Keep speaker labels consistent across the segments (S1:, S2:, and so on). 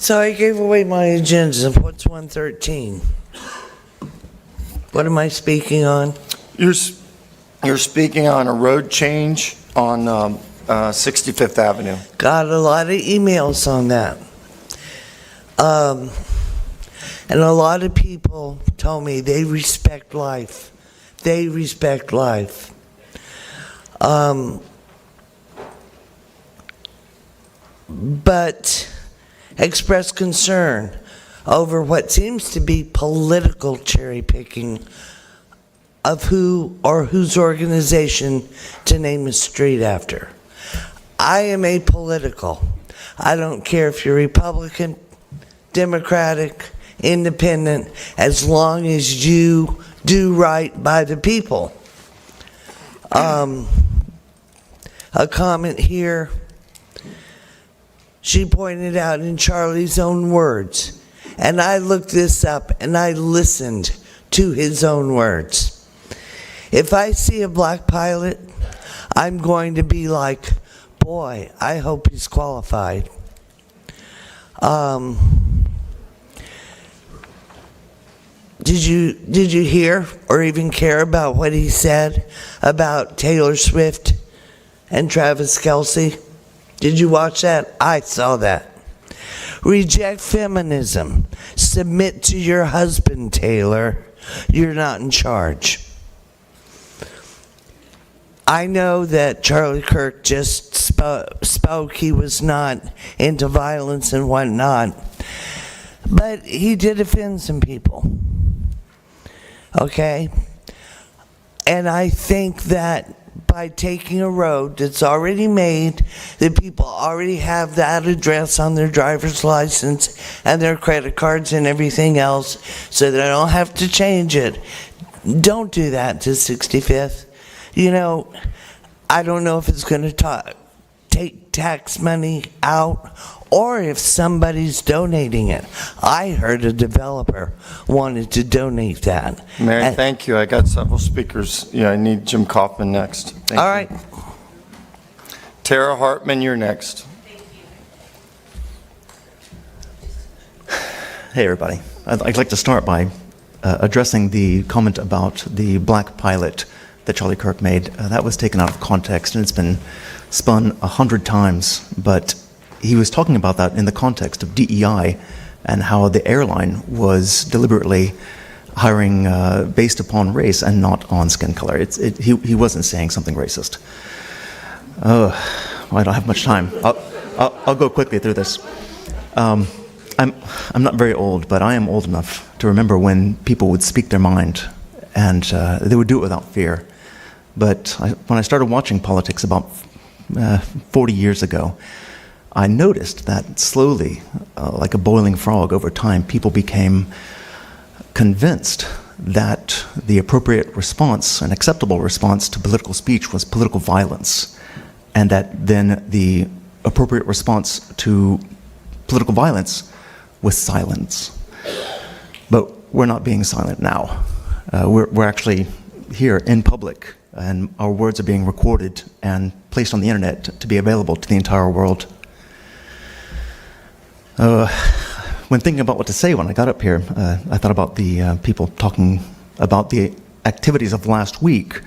S1: So I gave away my agenda. What's 113? What am I speaking on?
S2: You're speaking on a road change on 65th Avenue.
S1: Got a lot of emails on that. And a lot of people told me they respect life. They respect life. But express concern over what seems to be political cherry picking of who or whose organization to name a street after. I am apolitical. I don't care if you're Republican, Democratic, Independent, as long as you do right by the people. A comment here. She pointed out in Charlie's own words, and I looked this up and I listened to his own words. If I see a black pilot, I'm going to be like, boy, I hope he's qualified. Did you hear or even care about what he said about Taylor Swift and Travis Kelce? Did you watch that? I saw that. Reject feminism. Submit to your husband, Taylor. You're not in charge. I know that Charlie Kirk just spoke. He was not into violence and whatnot. But he did offend some people. Okay? And I think that by taking a road that's already made, that people already have that address on their driver's license and their credit cards and everything else, so they don't have to change it. Don't do that to 65th. You know, I don't know if it's going to take tax money out or if somebody's donating it. I heard a developer wanted to donate that.
S2: Mary, thank you. I got several speakers. Yeah, I need Jim Kaufman next. Thank
S1: all
S2: you.
S1: right.
S2: Tara Hartman, you're next.
S3: Hey, everybody. I'd like to start by addressing the comment about the black pilot that Charlie Kirk made. That was taken out of context, and it's been spun 100 times, but he was talking about that in the context of DEI and how the airline was deliberately hiring based upon race and not on skin color. He wasn't saying something racist. I don't have much time. I'll go quickly through this. I'm not very old, but I am old enough to remember when people would speak their mind, and they would do it without fear. But when I started watching politics about 40 years ago, I noticed that slowly, like a boiling frog over time, people became convinced that the appropriate response, an acceptable response to political speech was political violence, and that then the appropriate response to political violence was silence. But we're not being silent now. We're actually here in public, and our words are being recorded and placed on the internet to be available to the entire world. When thinking about what to say when I got up here, I thought about the people talking about the activities of last week,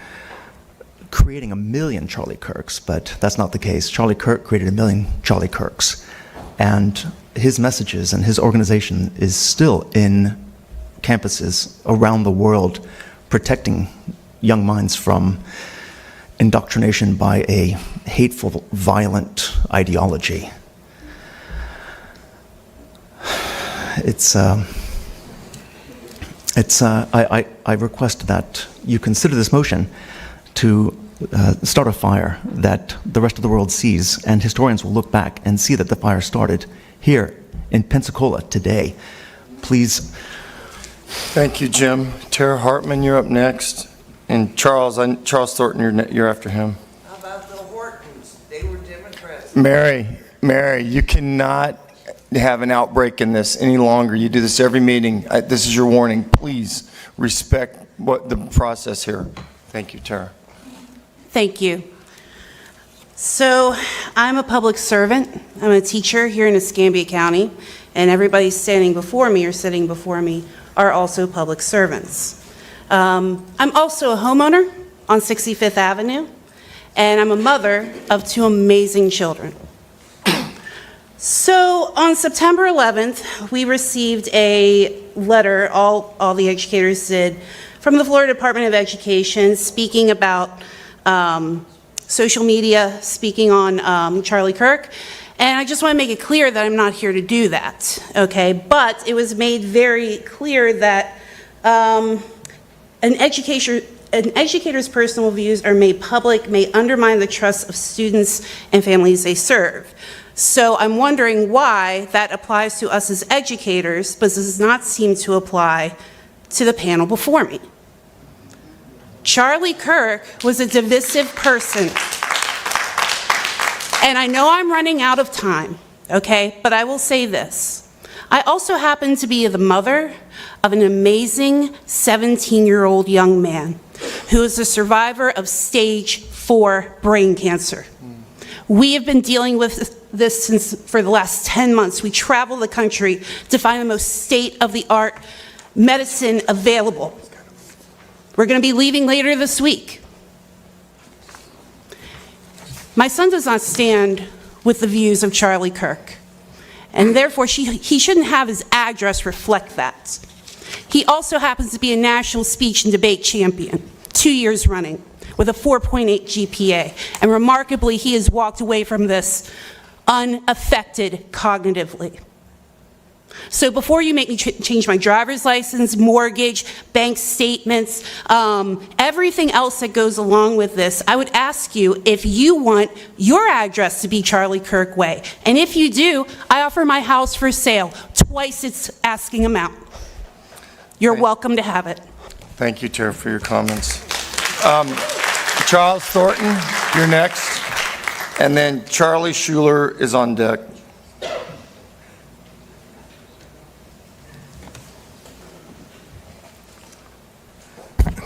S3: creating 1 million Charlie Kirks, but that's not the case. Charlie Kirk created 1 million Charlie Kirks, and his messages and his organization is still in campuses around the world, protecting young minds from indoctrination by a hateful, violent ideology. I request that you consider this motion to start a fire that the rest of the world sees, and historians will look back and see that the fire started here in Pensacola today. Please.
S2: Thank you, Jim. Tara Hartman, you're up next. And Charles Thornton, you're after him.
S1: How about the Hortons? They were Democrats.
S2: Mary, you cannot have an outbreak in this any longer. You do this every meeting. This is your warning. Please respect the process here. Thank you, Tara.
S4: Thank you. So I'm a public servant. I'm a teacher here in Escambia County, and everybody standing before me or sitting before me are also public servants. I'm also a homeowner on 65th Avenue, and I'm a mother of 2 amazing children. So on September 11th, we received a letter, all the educators did, from the Florida Department of Education speaking about social media, speaking on Charlie Kirk. And I just want to make it clear that I'm not here to do that, okay? But it was made very clear that an educator's personal views are made public, may undermine the trust of students and families they serve. So I'm wondering why that applies to us as educators, but does not seem to apply to the panel before me. Charlie Kirk was a divisive person. And I know I'm running out of time, okay? But I will say this. I also happen to be the mother of an amazing 17-year-old young man who is a survivor of stage 4 brain cancer. We have been dealing with this for the last 10 months. We travel the country to find the most state-of-the-art medicine available. We're going to be leaving later this week. My son does not stand with the views of Charlie Kirk, and therefore he shouldn't have his address reflect that. He also happens to be a national speech and debate champion, 2 years running, with a 4.8 GPA, and remarkably, he has walked away from this unaffected cognitively. So before you make me change my driver's license, mortgage, bank statements, everything else that goes along with this, I would ask you if you want your address to be Charlie Kirk Way. And if you do, I offer my house for sale, twice its asking amount. You're welcome to have it.
S2: Thank you, Tara, for your comments. Charles Thornton, you're next. And then Charlie Schuler is on deck.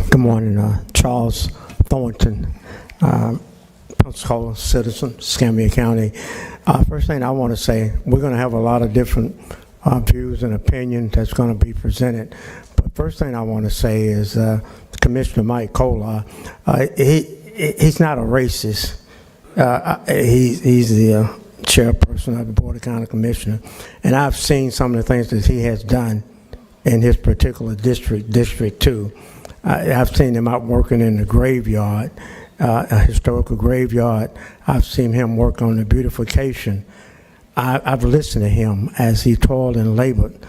S5: Good morning, Charles Thornton, Pensacola citizen, Escambia County. First thing I want to say, we're going to have a lot of different views and opinions that's going to be presented. But first thing I want to say is Commissioner Mike Kolar, he's not a racist. He's the chairperson of the Board of County Commissioners, and I've seen some of the things that he has done in his particular district, District 2. I've seen him out working in the graveyard, a historical graveyard. I've seen him work on the beautification. I've listened to him as he toiled and labored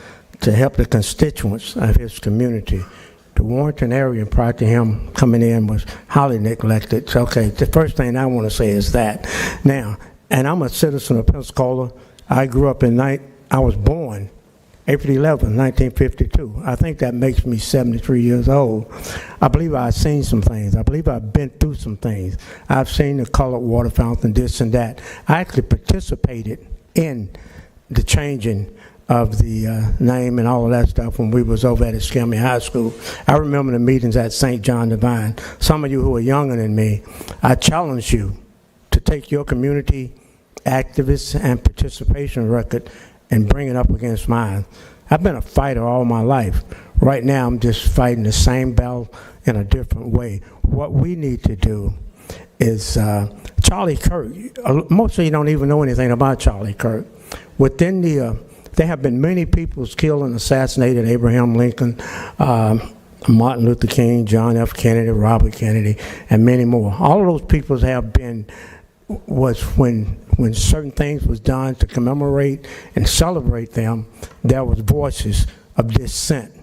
S5: to help the constituents of his community. The Warrenton area, prior to him coming in, was highly neglected. So, okay, the first thing I want to say is that. Now, and I'm a citizen of Pensacola. I grew up I was born April 11, 1952. I think that makes me 73 years old. I believe I've seen some things. I believe I've been through some things. I've seen the colored water fountain, this and that. I actually participated in the changing of the name and all of that stuff when we was over at Escambia High School. I remember the meetings at St. John Divine. Some of you who are younger than me, I challenge you to take your community activists and participation record and bring it up against mine. I've been a fighter all my life. Right now, I'm just fighting the same battle in a different way. What we need to do is, Charlie Kirk, most of you don't even know anything about Charlie Kirk. Within there have been many people killed and assassinated: Abraham Lincoln, Martin Luther King, John F. Kennedy, Robert Kennedy, and many more. All of those people have been, was when certain things was done to commemorate and celebrate them, there was voices of dissent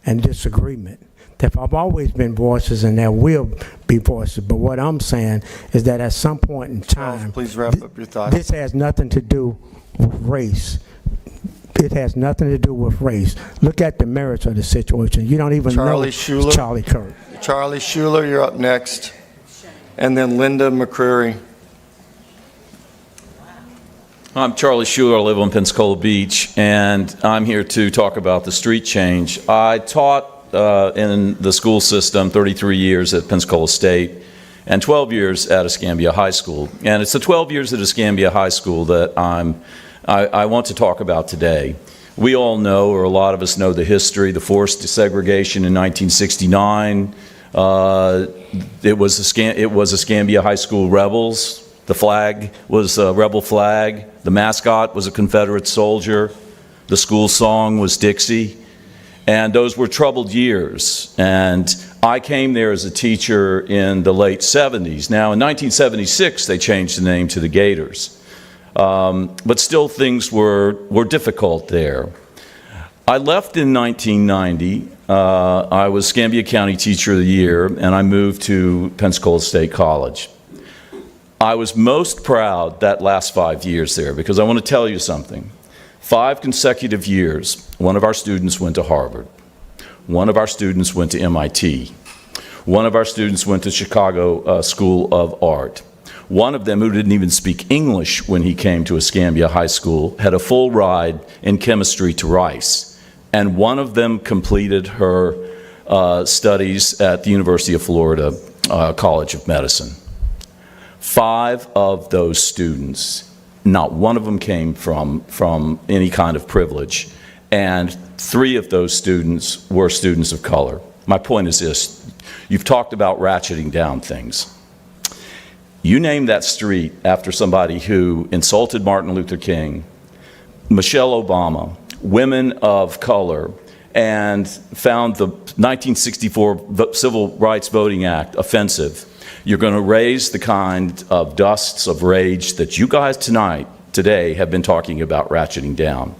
S5: and disagreement. There have always been voices, and there will be voices. But what I'm saying is that at some point in time,
S2: please wrap up your thoughts.
S5: This has nothing to do with race. It has nothing to do with race. Look at the merits of the situation. You don't even know Charlie Kirk.
S2: Charlie Schuler, you're up next. And then Linda McCreary.
S6: I'm Charlie Schuler. I live on Pensacola Beach, and I'm here to talk about the street change. I taught in the school system 33 years at Pensacola State and 12 years at Escambia High School. And it's the 12 years at Escambia High School that I want to talk about today. We all know, or a lot of us know, the history, the forced desegregation in 1969. It was Escambia High School Rebels. The flag was a rebel flag. The mascot was a Confederate soldier. The school song was Dixie. And those were troubled years. And I came there as a teacher in the late 70s. Now, in 1976, they changed the name to the Gators. But still, things were difficult there. I left in 1990. I was Escambia County Teacher of the Year, and I moved to Pensacola State College. I was most proud that last 5 years there, because I want to tell you something. 5 consecutive years, one of our students went to Harvard. One of our students went to MIT. One of our students went to Chicago School of Art. One of them, who didn't even speak English when he came to Escambia High School, had a full ride in chemistry to Rice. And one of them completed her studies at the University of Florida College of Medicine. 5 of those students, not one of them came from any kind of privilege, and 3 of those students were students of color. My point is this: you've talked about ratcheting down things. You named that street after somebody who insulted Martin Luther King, Michelle Obama, women of color, and found the 1964 Civil Rights Voting Act offensive. You're going to raise the kind of dusts of rage that you guys today have been talking about ratcheting down.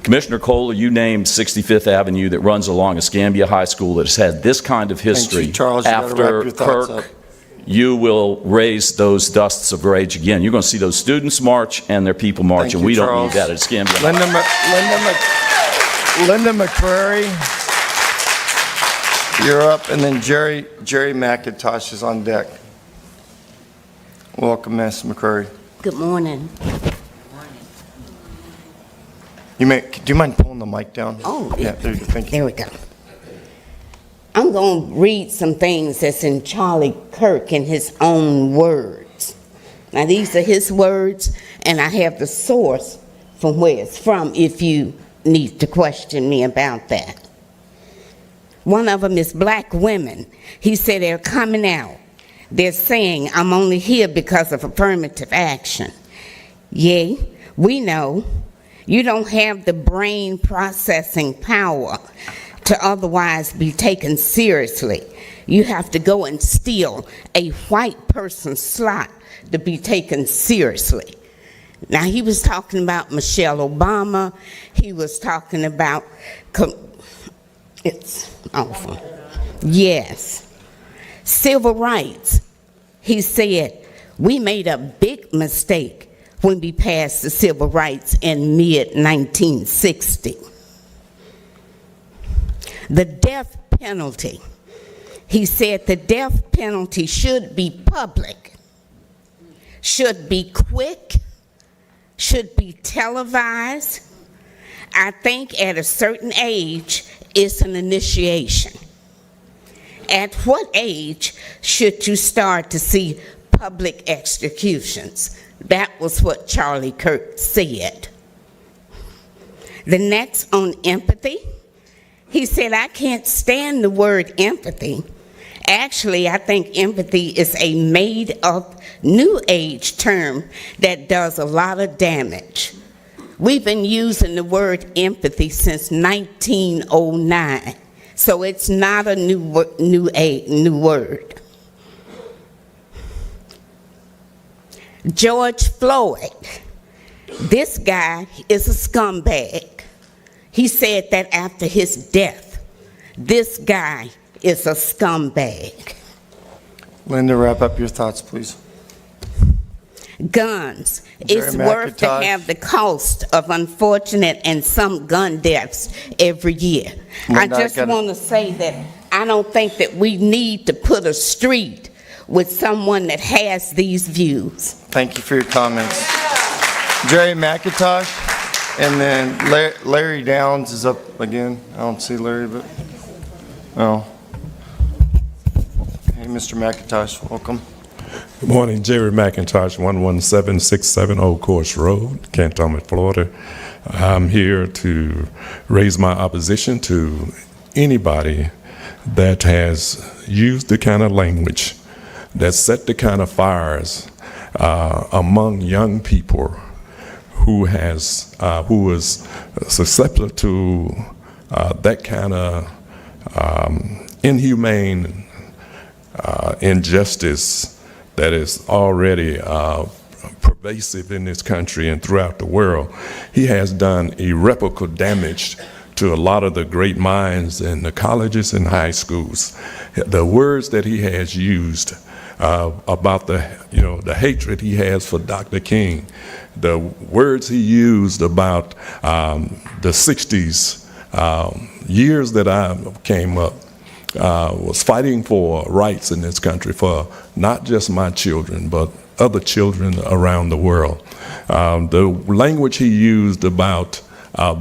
S6: Commissioner Kohler, you named 65th Avenue that runs along Escambia High School that has had this kind of history.
S2: Thank you, Charles. You gotta wrap
S6: After
S2: your thoughts
S6: Kirk,
S2: up.
S6: you will raise those dusts of rage again. You're going to see those students march and their people march,
S2: Thank
S6: and
S2: you,
S6: we don't
S2: Charles.
S6: need that at Escambia.
S2: Linda McCrary, you're up, and then Jerry McIntosh is on deck. Welcome, Ms. McCrary.
S7: Good morning.
S2: Do you mind pulling the mic down?
S7: Oh,
S2: Yeah, there you go. Thank you.
S7: There we go. I'm going to read some things that's in Charlie Kirk in his own words. Now, these are his words, and I have the source from where it's from if you need to question me about that. One of them is black women. He said they're coming out. They're saying, I'm only here because of affirmative action. Yea, we know you don't have the brain processing power to otherwise be taken seriously. You have to go and steal a white person's slot to be taken seriously. Now, he was talking about Michelle Obama. He was talking about, it's awful. Yes. Civil rights. He said, we made a big mistake when we passed the civil rights in mid-1960. The death penalty. He said the death penalty should be public, should be quick, should be televised. I think at a certain age, it's an initiation. At what age should you start to see public executions? That was what Charlie Kirk said. The next on empathy, he said, I can't stand the word empathy. Actually, I think empathy is a made-up new age term that does a lot of damage. We've been using the word empathy since 1909, so it's not a new word. George Floyd, this guy is a scumbag. He said that after his death, this guy is a scumbag.
S2: Linda, wrap up your thoughts, please.
S7: Guns.
S2: Jerry
S7: It's worth to
S2: McIntosh.
S7: have the cost of unfortunate and some gun deaths every year.
S2: Linda,
S7: I just want to say that I don't think that we need to put a street with someone that has these views.
S2: Thank you for your comments. Jerry McIntosh, and then Larry Downs is up again. I don't see Larry, but, oh. Hey, Mr. McIntosh, welcome.
S8: Good morning, Jerry McIntosh, 11767 Old Course Road, Cantonment, Florida. I'm here to raise my opposition to anybody that has used the kind of language that set the kind of fires among young people who is susceptible to that kind of inhumane injustice that is already pervasive in this country and throughout the world. He has done irreparable damage to a lot of the great minds in the colleges and high schools. The words that he has used about the hatred he has for Dr. King, the words he used about the 60s, years that I came up, was fighting for rights in this country for not just my children, but other children around the world. The language he used about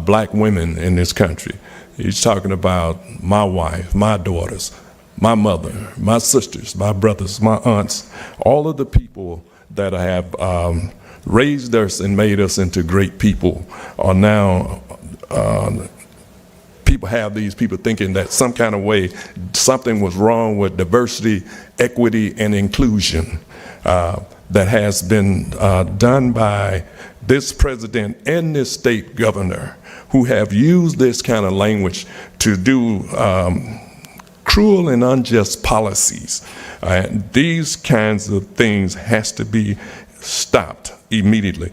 S8: black women in this country, he's talking about my wife, my daughters, my mother, my sisters, my brothers, my aunts, all of the people that have raised us and made us into great people are now people have these people thinking that some kind of way something was wrong with diversity, equity, and inclusion that has been done by this president and this state governor who have used this kind of language to do cruel and unjust policies. These kinds of things has to be stopped immediately.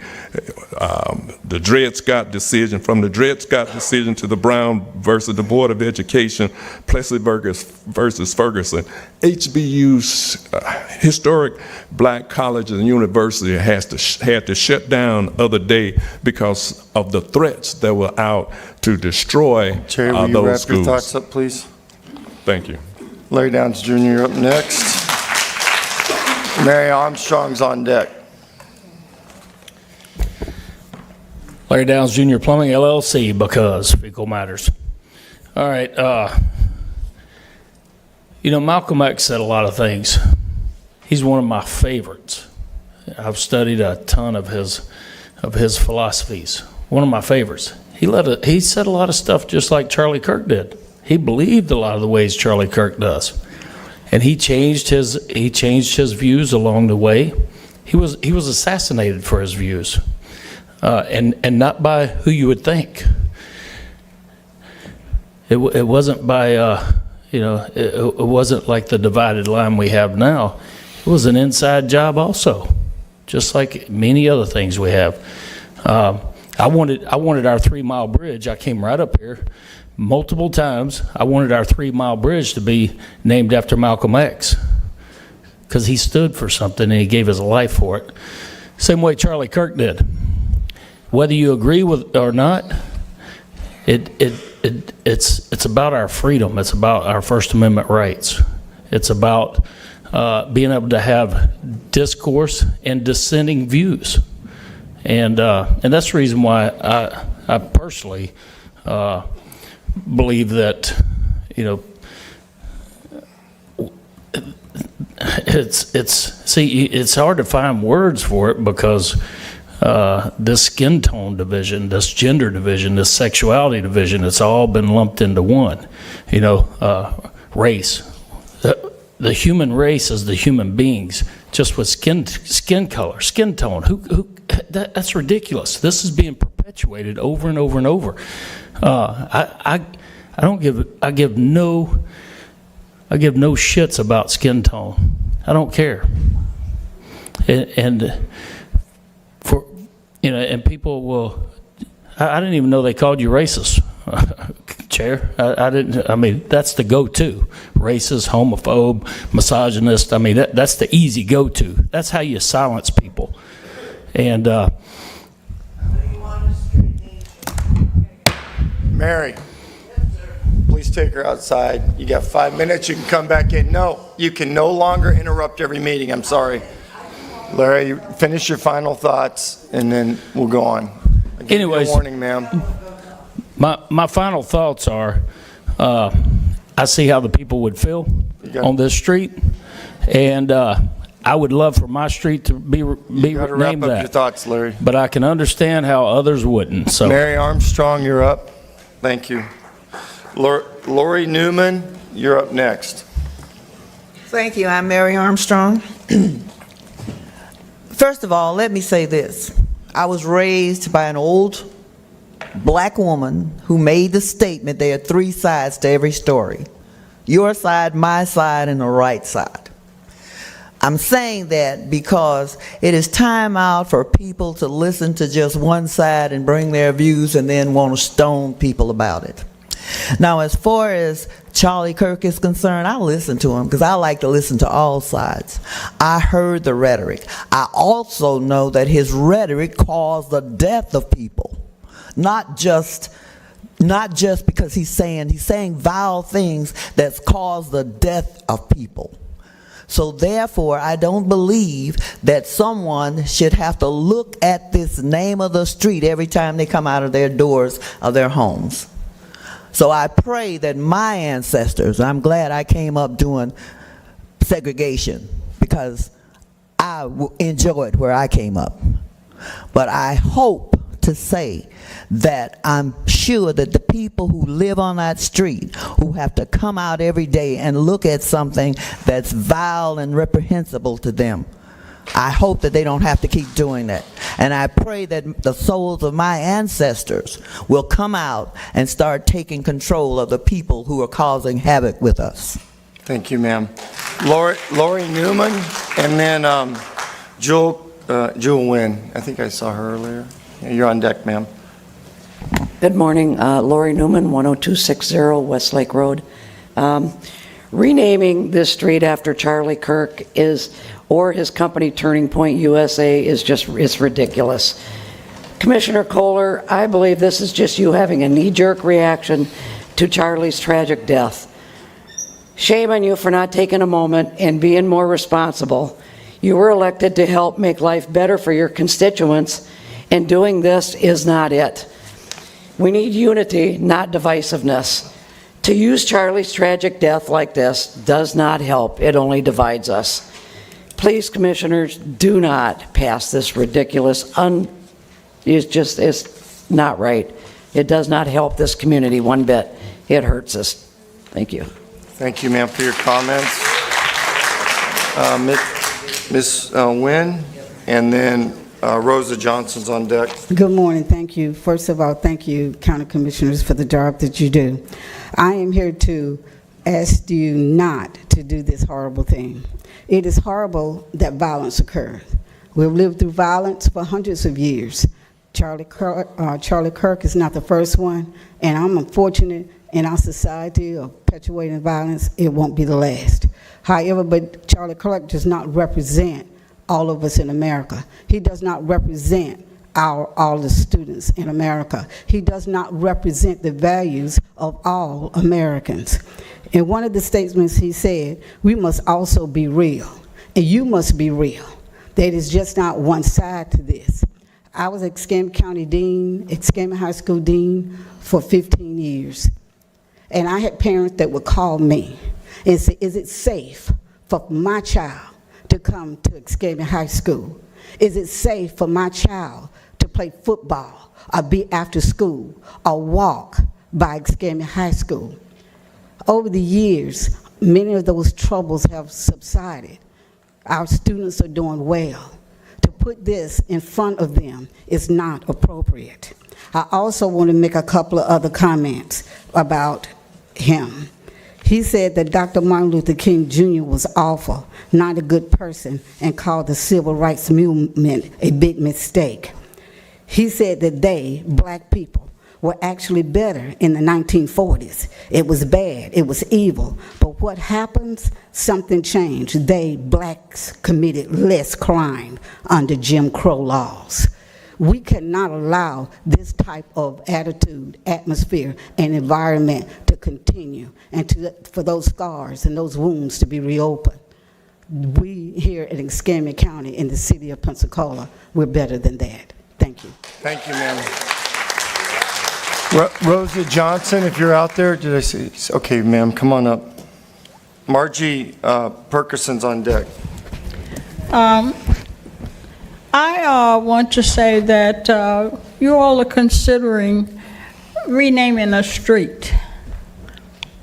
S8: The Dred Scott decision, from the Dred Scott decision to the Brown versus the Board of Education, Plessy versus Ferguson, HBU's historic black colleges and university had to shut down the other day because of the threats that were out to destroy
S2: Chair, will you
S8: those
S2: wrap
S8: schools.
S2: your thoughts up, please?
S8: Thank you.
S2: Larry Downs Jr., you're up next. Mary Armstrong's on deck.
S9: Larry Downs Jr. Plumbing LLC, because fecal matters. All right. Malcolm X said a lot of things. He's one of my favorites. I've studied a ton of his philosophies. One of my favorites. He said a lot of stuff just like Charlie Kirk did. He believed a lot of the ways Charlie Kirk does, and he changed his views along the way. He was assassinated for his views. And not by who you would think. It wasn't by, it wasn't like the divided line we have now. It was an inside job also, just like many other things we have. I wanted our 3-mile bridge. I came right up here multiple times. I wanted our 3-mile bridge to be named after Malcolm X because he stood for something and he gave his life for it. Same way Charlie Kirk did. Whether you agree with or not, it's about our freedom. It's about our First Amendment rights. It's about being able to have discourse and dissenting views, and that's the reason why I personally believe that it's hard to find words for it because. This skin tone division, this gender division, this sexuality division, it's all been lumped into one. Race. The human race is the human beings, just with skin color, skin tone. That's ridiculous. This is being perpetuated over and over and over. I give no shits about skin tone. I don't care. And people will. I didn't even know they called you racist, Chair. I didn't. I mean, that's the go-to. Racist, homophobe, misogynist. I mean, that's the easy go-to. That's how you silence people. And
S2: Mary, please take her outside. You got 5 minutes. You can come back in. No, you can no longer interrupt every meeting. I'm sorry. Larry, finish your final thoughts, and then we'll go on.
S9: Anyways,
S2: warning, ma'am.
S9: My final thoughts are, I see how the people would feel on this street, and I I would love for my street to be
S2: You gotta wrap
S9: named
S2: up your
S9: that.
S2: thoughts, Larry.
S9: But I can understand how others wouldn't, so.
S2: Mary Armstrong, you're up. Thank you. Lori Newman, you're up next.
S10: Thank you. I'm Mary Armstrong. First of all, let me say this. I was raised by an old black woman who made the statement there are three sides to every story: your side, my side, and the right side. I'm saying that because it is time out for people to listen to just one side and bring their views and then want to stone people about it. Now, as far as Charlie Kirk is concerned, I listen to him because I like to listen to all sides. I heard the rhetoric. I also know that his rhetoric caused the death of people, not just because he's saying vile things that's caused the death of people. So therefore, I don't believe that someone should have to look at this name of the street every time they come out of their doors of their homes. So I pray that my ancestors, I'm glad I came up doing segregation because I enjoyed where I came up. But I hope to say that I'm sure that the people who live on that street, who have to come out every day and look at something that's vile and reprehensible to them, I hope that they don't have to keep doing that. And I pray that the souls of my ancestors will come out and start taking control of the people who are causing havoc with us.
S2: Thank you, ma'am. Lori Newman, and then Jewel Nguyen. I think I saw her earlier. You're on deck, ma'am.
S11: Good morning. Lori Newman, 10260 Westlake Road. Renaming this street after Charlie Kirk or his company Turning Point USA it's ridiculous. Commissioner Kohler, I believe this is just you having a knee-jerk reaction to Charlie's tragic death. Shame on you for not taking a moment and being more responsible. You were elected to help make life better for your constituents, and doing this is not it. We need unity, not divisiveness. To use Charlie's tragic death like this does not help. It only divides us. Please, commissioners, do not pass this ridiculous, it's not right. It does not help this community one bit. It hurts us. Thank you.
S2: Thank you, ma'am, for your comments. Ms. Nguyen, and then Rosa Johnson's on deck.
S12: Good morning. Thank you. First of all, thank you, County Commissioners, for the job that you do. I am here to ask you not to do this horrible thing. It is horrible that violence occurs. We've lived through violence for hundreds of years. Charlie Kirk is not the first one, and I'm unfortunate in our society of perpetuating violence, it won't be the last. However, but Charlie Kirk does not represent all of us in America. He does not represent all the students in America. He does not represent the values of all Americans. In one of the statements he said, we must also be real, and you must be real. There is just not one side to this. I was Escambia County Dean, Escambia High School Dean for 15 years. And I had parents that would call me and say, is it safe for my child to come to Escambia High School? Is it safe for my child to play football or be after school or walk by Escambia High School? Over the years, many of those troubles have subsided. Our students are doing well. To put this in front of them is not appropriate. I also want to make a couple of other comments about him. He said that Dr. Martin Luther King Jr. was awful, not a good person, and called the civil rights movement a big mistake. He said that they, black people, were actually better in the 1940s. It was bad, it was evil, but what happens? Something changed. They, blacks, committed less crime under Jim Crow laws. We cannot allow this type of attitude, atmosphere, and environment to continue, and for those scars and those wounds to be reopened. We here in Escambia County in the city of Pensacola, we're better than that. Thank you.
S2: Thank you, ma'am. Rosa Johnson, if you're out there, did I see? Okay, ma'am, come on up. Margie Perkinson's on deck.
S13: I want to say that you all are considering renaming a street.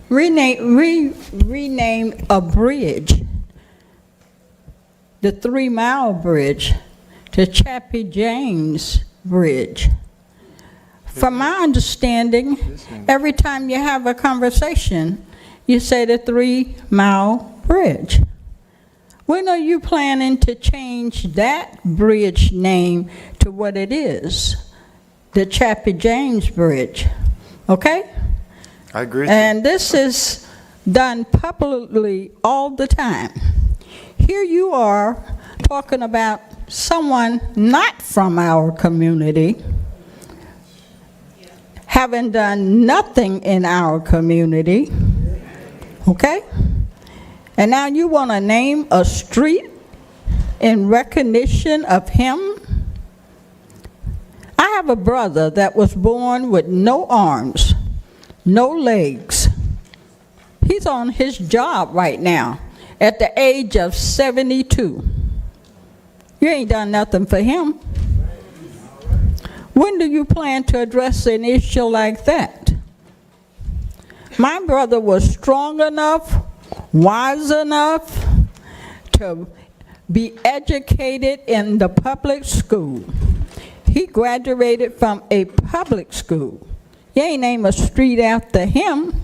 S13: Rename a bridge, the 3 Mile Bridge, to Chappie James Bridge. From my understanding, every time you have a conversation, you say the 3 Mile Bridge. When are you planning to change that bridge name to what it is? The Chappie James Bridge, okay?
S2: I agree.
S13: And this is done publicly all the time. Here you are talking about someone not from our community, having done nothing in our community, okay? And now you want to name a street in recognition of him? I have a brother that was born with no arms, no legs. He's on his job right now at the age of 72. You ain't done nothing for him. When do you plan to address an issue like that? My brother was strong enough, wise enough to be educated in the public school. He graduated from a public school. You ain't name a street after him.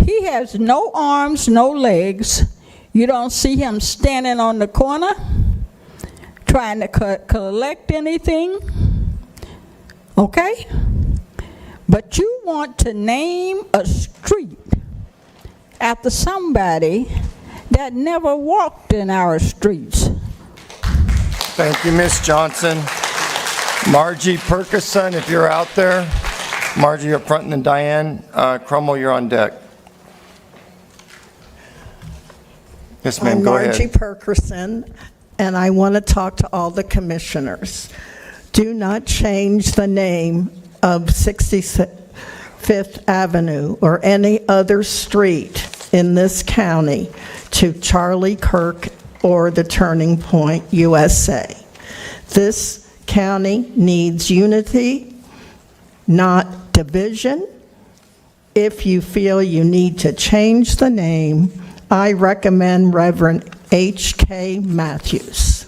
S13: He has no arms, no legs. You don't see him standing on the corner trying to collect anything, okay? But you want to name a street after somebody that never walked in our streets.
S2: Thank you, Ms. Johnson. Margie Perkison, if you're out there. Margie up front, and then Diane Crummell, you're on deck. Yes, ma'am, go ahead.
S14: I'm Margie Perkison, and I want to talk to all the commissioners. Do not change the name of 65th Avenue or any other street in this county to Charlie Kirk or the Turning Point USA. This county needs unity, not division. If you feel you need to change the name, I recommend Reverend H.K. Matthews.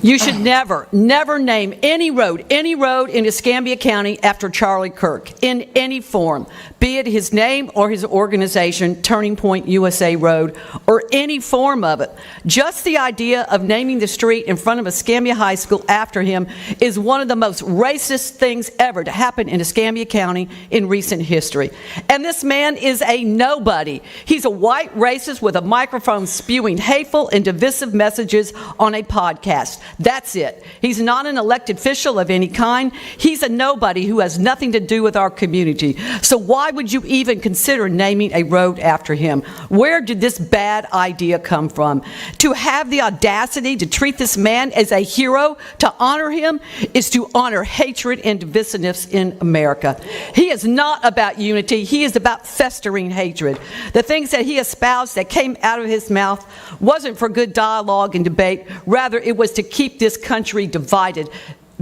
S15: You should never name any road in Escambia County after Charlie Kirk in any form, be it his name or his organization, Turning Point USA Road, or any form of it. Just the idea of naming the street in front of Escambia High School after him is one of the most racist things ever to happen in Escambia County in recent history. And this man is a nobody. He's a white racist with a microphone spewing hateful and divisive messages on a podcast. That's it. He's not an elected official of any kind. He's a nobody who has nothing to do with our community. So why would you even consider naming a road after him? Where did this bad idea come from? To have the audacity to treat this man as a hero, to honor him, is to honor hatred and divisiveness in America. He is not about unity. He is about festering hatred. The things that he espoused that came out of his mouth wasn't for good dialogue and debate. Rather, it was to keep this country divided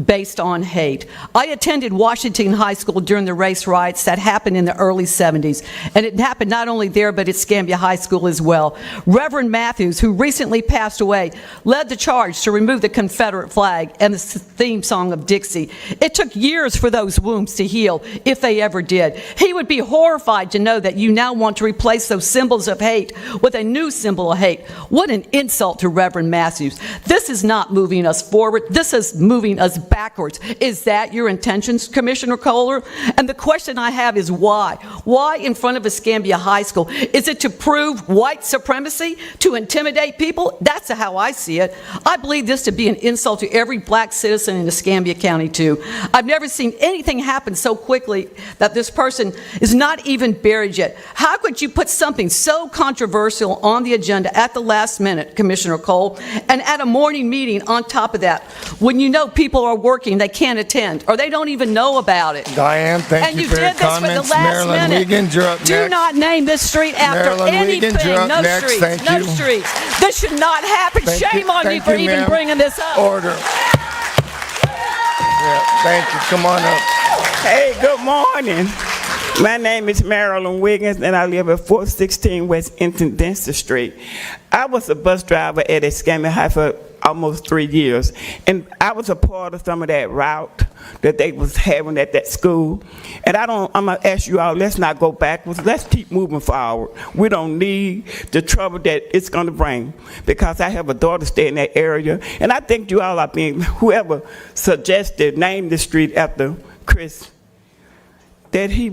S15: based on hate. I attended Washington High School during the race riots that happened in the early 70s, and it happened not only there but at Escambia High School as well. Reverend Matthews, who recently passed away, led the charge to remove the Confederate flag and the theme song of Dixie. It took years for those wounds to heal, if they ever did. He would be horrified to know that you now want to replace those symbols of hate with a new symbol of hate. What an insult to Reverend Matthews. This is not moving us forward. This is moving us backwards. Is that your intentions, Commissioner Kohler? And the question I have is why? Why in front of Escambia High School? Is it to prove white supremacy? To intimidate people? That's how I see it. I believe this to be an insult to every black citizen in Escambia County, too. I've never seen anything happen so quickly that this person is not even buried yet. How could you put something so controversial on the agenda at the last minute, Commissioner Cole, and at a morning meeting on top of that? when you know people are working, they can't attend, or they don't even know about it.
S2: Diane, thank
S15: And
S2: you
S15: you
S2: for your
S15: did this for the
S2: comments.
S15: last
S2: Marilyn
S15: minute.
S2: Wiggins, you're up
S15: Do
S2: next.
S15: not name this street after
S2: Marilyn
S15: anything.
S2: Wiggins, you're up
S15: No
S2: next.
S15: streets.
S2: Thank
S15: No
S2: you.
S15: streets. This should not happen.
S2: Thank
S15: Shame
S2: you.
S15: on you
S2: Thank
S15: for
S2: you,
S15: even
S2: ma'am.
S15: bringing this up.
S2: Order. Yeah, thank you. Come on up.
S16: Hey, good morning. My name is Marilyn Wiggins, and I live at 416 West Intendenta Street. I was a bus driver at Escambia High for almost 3 years, and I was a part of some of that route that they was having at that school. And I'm gonna ask you all, let's not go backwards. Let's keep moving forward. We don't need the trouble that it's gonna bring, because I have a daughter stay in that area, and I think you all are being, whoever suggested name the street after Chris, that he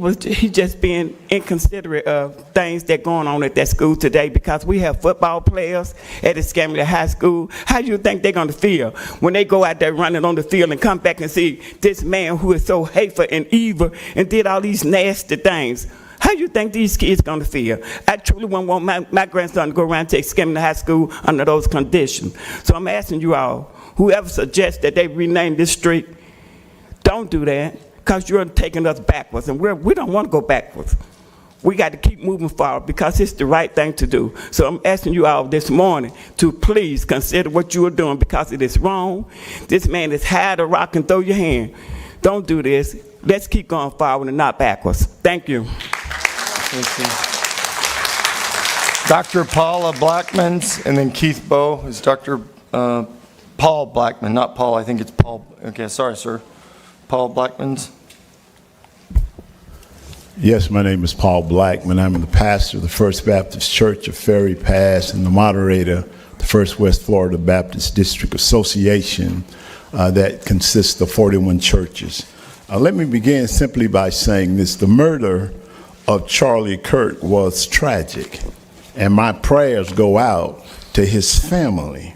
S16: just being inconsiderate of things that going on at that school today, because we have football players at Escambia High School. How do you think they're gonna feel when they go out there running on the field and come back and see this man who is so hateful and evil and did all these nasty things? How do you think these kids gonna feel? I truly wouldn't want my grandson to go around to Escambia High School under those conditions. So I'm asking you all, whoever suggests that they rename this street, don't do that, because you're taking us backwards, and we don't want to go backwards. We got to keep moving forward, because it's the right thing to do. So I'm asking you all this morning to please consider what you are doing, because it is wrong. This man is hide a rock and throw your hand. Don't do this. Let's keep going forward and not backwards. Thank you.
S2: Thank you. Dr. Paula Blackmans, and then Keith Bowe is Dr. Paul Blackman, not Paul. I think it's Paul. Okay, sorry, sir. Paul Blackmans.
S17: Yes, my name is Paul Blackman. I'm the pastor of the First Baptist Church of Ferry Pass and the moderator of the First West Florida Baptist District Association that consists of 41 churches. Let me begin simply by saying this. The murder of Charlie Kirk was tragic, and my prayers go out to his family.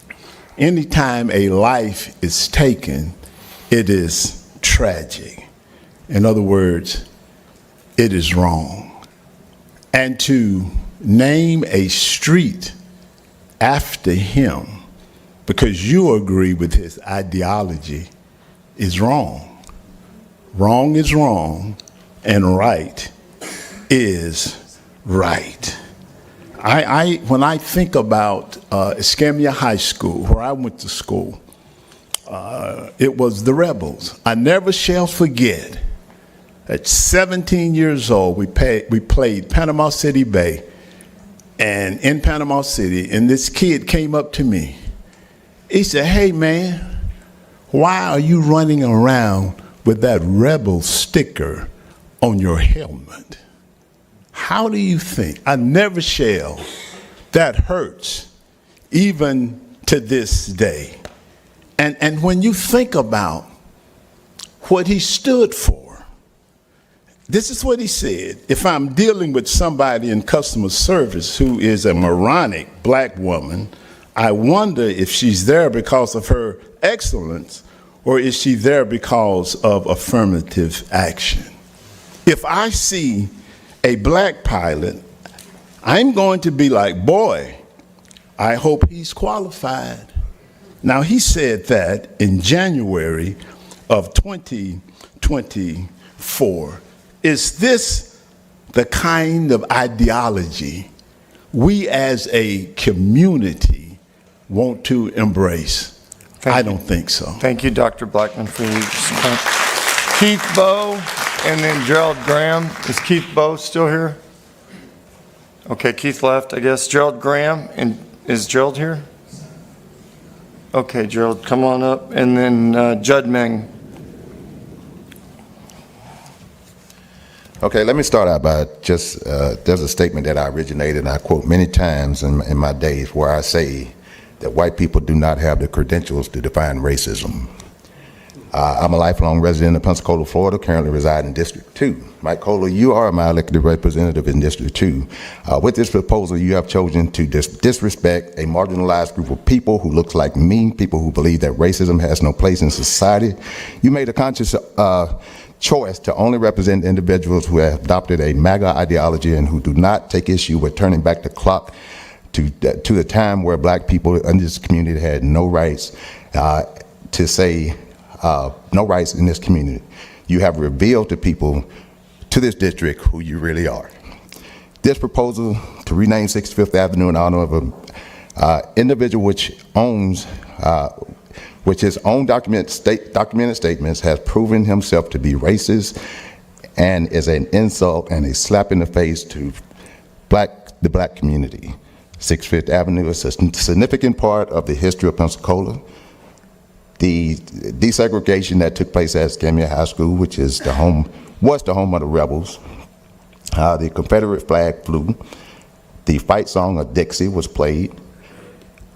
S17: Anytime a life is taken, it is tragic. In other words, it is wrong. And to name a street after him because you agree with his ideology is wrong. Wrong is wrong, and right is right. When I think about Escambia High School, where I went to school, it was the rebels. I never shall forget. At 17 years old, we played Panama City Bay, and in Panama City, and this kid came up to me. He said, "Hey man, why are you running around with that rebel sticker on your helmet? How do you think?" I never shall. That hurts, even to this day. And when you think about what he stood for, this is what he said. If I'm dealing with somebody in customer service who is a moronic black woman, I wonder if she's there because of her excellence, or is she there because of affirmative action? If I see a black pilot, I'm going to be like, boy, I hope he's qualified. Now, he said that in January of 2024. Is this the kind of ideology we as a community want to embrace? I don't think so.
S2: Thank you, Dr. Blackman, for your comment. Keith Bowe, and then Gerald Graham. Is Keith Bowe still here? Okay, Keith left, I guess. Gerald Graham, and is Gerald here? Okay, Gerald, come on up. And then Judd Meng.
S18: Okay, let me start out by just, there's a statement that I originated and I quote many times in my days where I say that white people do not have the credentials to define racism. I'm a lifelong resident of Pensacola, Florida, currently reside in District 2. Mike Kohler, you are my elected representative in District 2. With this proposal, you have chosen to disrespect a marginalized group of people who looks like me, people who believe that racism has no place in society. You made a conscious choice to only represent individuals who have adopted a MAGA ideology and who do not take issue with turning back the clock to the time where black people in this community had no rights. to say no rights in this community. You have revealed to people, to this district, who you really are. This proposal to rename 65th Avenue in honor of an individual which his own documented statements has proven himself to be racist and is an insult and a slap in the face to the black community. 65th Avenue is a significant part of the history of Pensacola. The desegregation that took place at Escambia High School, which is was the home of the rebels. The Confederate flag flew. The fight song of Dixie was played.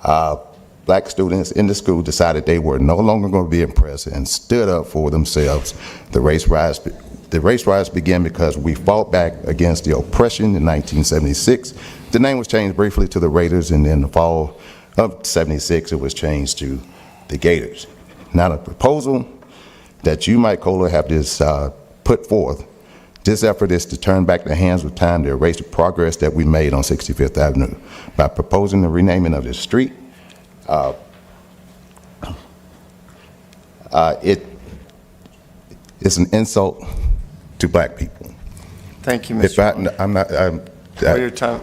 S18: Black students in the school decided they were no longer going to be impressed and stood up for themselves. The race riots began because we fought back against the oppression in 1976. The name was changed briefly to the Raiders, and in the fall of '76, it was changed to the Gators. Now, the proposal that you, Mike Kohler, have this put forth, this effort is to turn back the hands of time to erase the progress that we made on 65th Avenue by proposing the renaming of this street. It's an insult to black people.
S2: Thank you, Mr. Your time.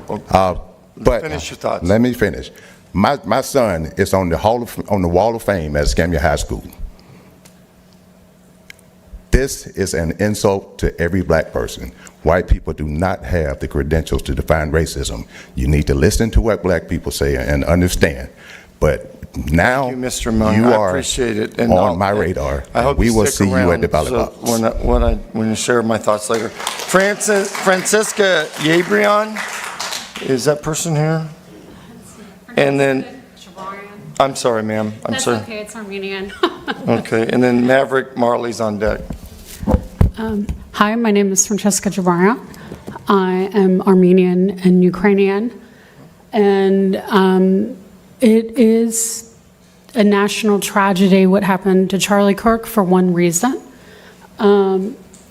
S18: But
S2: finish your thoughts.
S18: Let me finish. My son is on the Wall of Fame at Escambia High School. This is an insult to every black person. White people do not have the credentials to define racism. You need to listen to what black people say and understand. But now
S2: you, Mr. Moon,
S18: you
S2: I
S18: are
S2: appreciate it.
S18: on my radar.
S2: I hope
S18: we
S2: you
S18: will
S2: stick
S18: see you at the ballot
S2: so
S18: box.
S2: when you share my thoughts later. Francisca Yabrion, is that person here? And then, I'm sorry, ma'am.
S19: That's okay, it's Armenian.
S2: Okay, and then Maverick Marley's on deck.
S19: Hi, my name is Francesca Jabaria. I am Armenian and Ukrainian, and it is a national tragedy what happened to Charlie Kirk for one reason.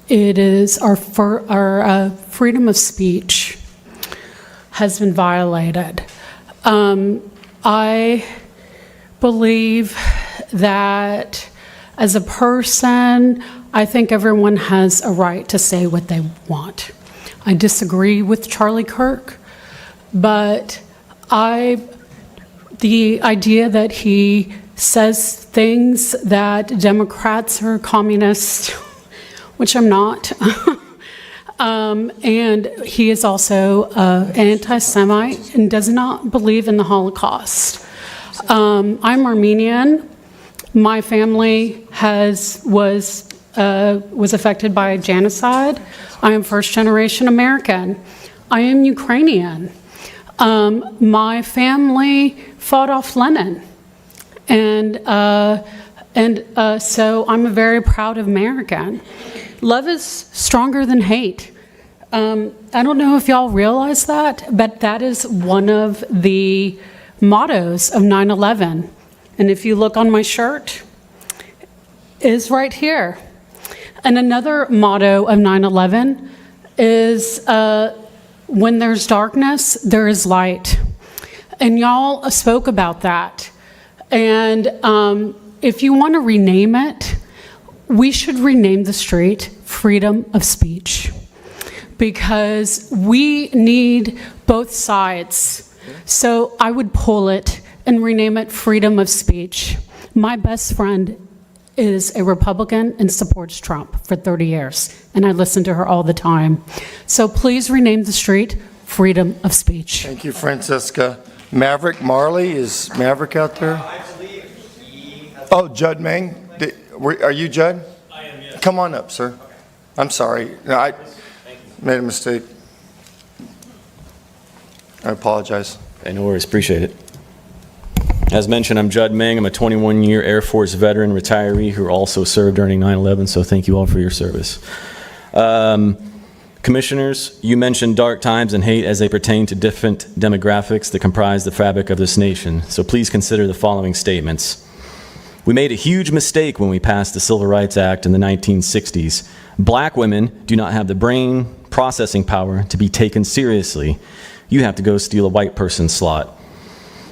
S19: It is our freedom of speech has been violated. I believe that as a person, I think everyone has a right to say what they want. I disagree with Charlie Kirk, but the idea that he says things that Democrats are communists, which I'm not, and he is also an anti-Semite and does not believe in the Holocaust. I'm Armenian. My family was affected by genocide. I am first-generation American. I am Ukrainian. My family fought off Lenin, and so I'm a very proud American. Love is stronger than hate. I don't know if y'all realize that, but that is one of the mottos of 9/11. And if you look on my shirt, is right here. And another motto of 9/11 is, when there's darkness, there is light. And y'all spoke about that. And if you want to rename it, we should rename the street Freedom of Speech, because we need both sides. So I would pull it and rename it Freedom of Speech. My best friend is a Republican and supports Trump for 30 years, and I listen to her all the time. So please rename the street Freedom of Speech.
S2: Thank you, Francisca. Maverick Marley, is Maverick out there? Oh, Judd Meng. Are you Judd? I am, yes. Come on up, sir. I'm sorry. No, I made a mistake. I apologize.
S20: Hey, no worries. Appreciate it. As mentioned, I'm Judd Meng. I'm a 21-year Air Force veteran retiree who also served during 9/11, so thank you all for your service. Commissioners, you mentioned dark times and hate as they pertain to different demographics that comprise the fabric of this nation, so please consider the following statements. We made a huge mistake when we passed the Civil Rights Act in the 1960s. Black women do not have the brain processing power to be taken seriously. You have to go steal a white person's slot.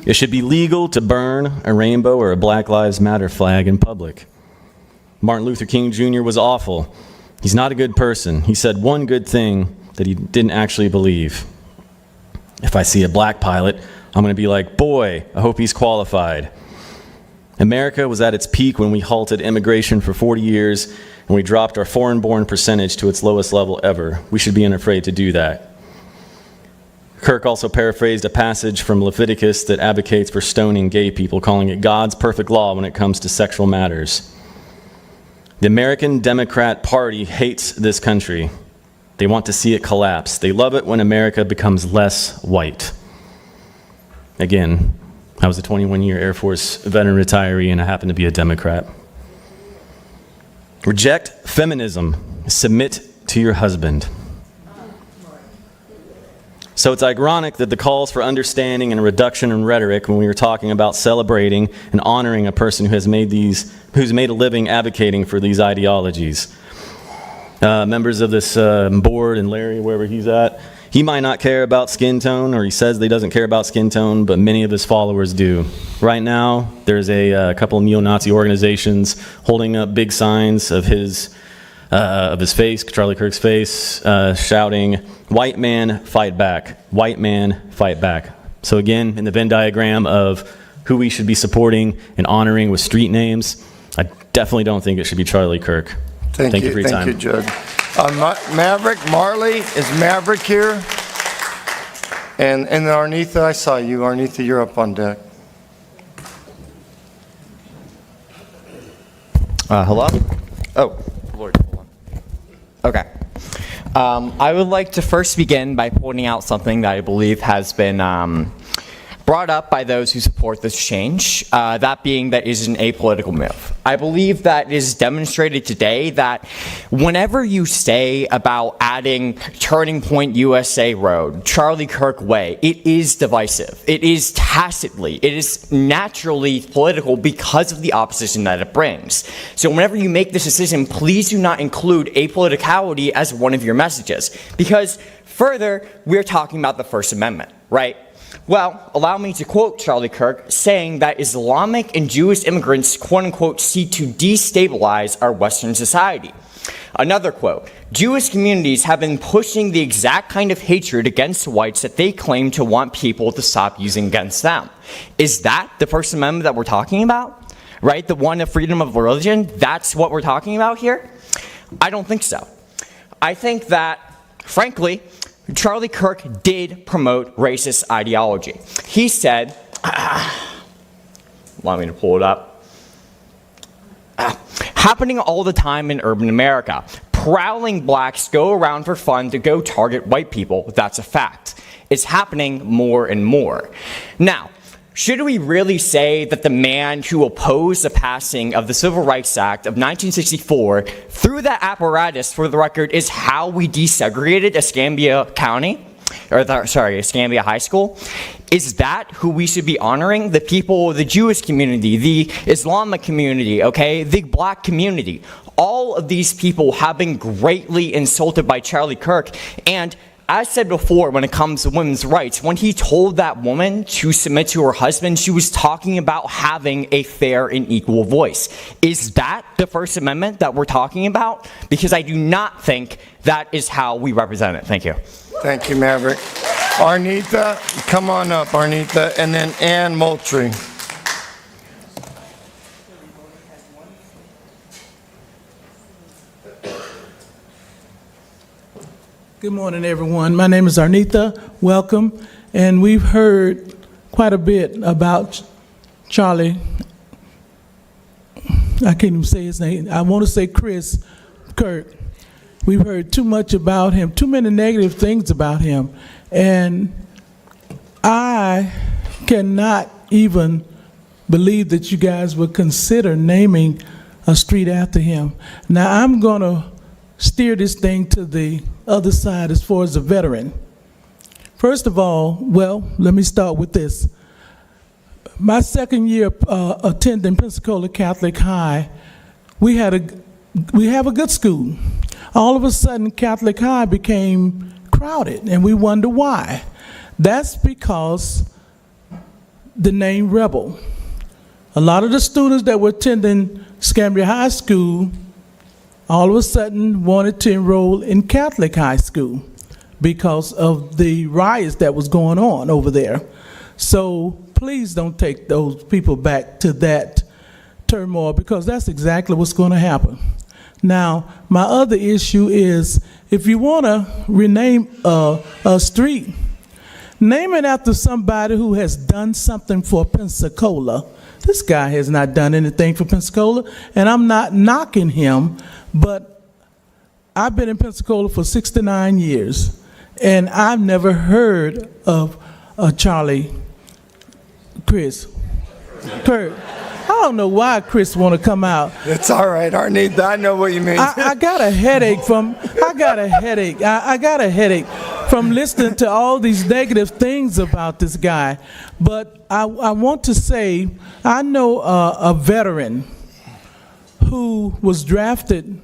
S20: It should be legal to burn a rainbow or a Black Lives Matter flag in public. Martin Luther King Jr. was awful. He's not a good person. He said one good thing that he didn't actually believe. If I see a black pilot, I'm going to be like, boy, I hope he's qualified. America was at its peak when we halted immigration for 40 years and we dropped our foreign-born percentage to its lowest level ever. We should be unafraid to do that. Kirk also paraphrased a passage from Leviticus that advocates for stoning gay people, calling it God's perfect law when it comes to sexual matters. The American Democrat Party hates this country. They want to see it collapse. They love it when America becomes less white. Again, I was a 21-year Air Force veteran retiree, and I happen to be a Democrat. Reject feminism. Submit to your husband. So it's ironic that the calls for understanding and a reduction in rhetoric when we were talking about celebrating and honoring a person who's made a living advocating for these ideologies. Members of this board, and Larry, wherever he's at, he might not care about skin tone, or he says that he doesn't care about skin tone, but many of his followers do. Right now, there's a couple of neo-Nazi organizations holding up big signs of his face, Charlie Kirk's face, shouting, "White man, fight back. White man, fight back." So again, in the Venn diagram of who we should be supporting and honoring with street names, I definitely don't think it should be Charlie Kirk. Thank you for your time.
S2: Thank you, Judge. Maverick, Marley, is Maverick here? And Arnitha, I saw you. Arnitha, you're up on deck.
S21: Hello? Oh, Lord, hold on. Okay. I would like to first begin by pointing out something that I believe has been brought up by those who support this change, that being that it is an apolitical move. I believe that it is demonstrated today that whenever you say about adding Turning Point USA Road, Charlie Kirk Way, it is divisive. It is tacitly, it is naturally political because of the opposition that it brings. So whenever you make this decision, please do not include apoliticality as one of your messages, because further, we're talking about the First Amendment, right? Well, allow me to quote Charlie Kirk saying that Islamic and Jewish immigrants, quote unquote, seek to destabilize our Western society. Another quote, Jewish communities have been pushing the exact kind of hatred against whites that they claim to want people to stop using against them. Is that the First Amendment that we're talking about? Right? The one of freedom of religion? That's what we're talking about here? I don't think so. I think that, frankly, Charlie Kirk did promote racist ideology. He said, allow me to pull it up, happening all the time in urban America. Prowling blacks go around for fun to go target white people. That's a fact. It's happening more and more. Now, should we really say that the man who opposed the passing of the Civil Rights Act of 1964 through that apparatus, for the record, is how we desegregated Escambia County? Escambia High School? Is that who we should be honoring? The people, the Jewish community, the Islamic community, okay, the black community. All of these people have been greatly insulted by Charlie Kirk, and as said before, when it comes to women's rights, when he told that woman to submit to her husband, she was talking about having a fair and equal voice. Is that the First Amendment that we're talking about? Because I do not think that is how we represent it. Thank you.
S2: Thank you, Maverick. Arnitha, come on up, Arnitha, and then Ann Moultrie.
S22: Good morning, everyone. My name is Arnitha. Welcome. And we've heard quite a bit about Charlie. I can't even say his name. I want to say Chris Kirk. We've heard too much about him, too many negative things about him. And I cannot even believe that you guys would consider naming a street after him. Now, I'm going to steer this thing to the other side as far as a veteran. First of all, well, let me start with this. My second year attending Pensacola Catholic High, we have a good school. All of a sudden, Catholic High became crowded, and we wonder why. That's because the name Rebel. A lot of the students that were attending Scambia High School all of a sudden wanted to enroll in Catholic high school because of the riots that was going on over there. So please don't take those people back to that turmoil, because that's exactly what's going to happen. Now, my other issue is, if you want to rename a street, name it after somebody who has done something for Pensacola. This guy has not done anything for Pensacola, and I'm not knocking him, but I've been in Pensacola for 69 years, and I've never heard of Charlie Kirk. I don't know why Chris want to come out.
S2: It's all right, Arnie. I know what you mean.
S22: I got a headache from. I got a headache from listening to all these negative things about this guy. But I want to say, I know a veteran who was drafted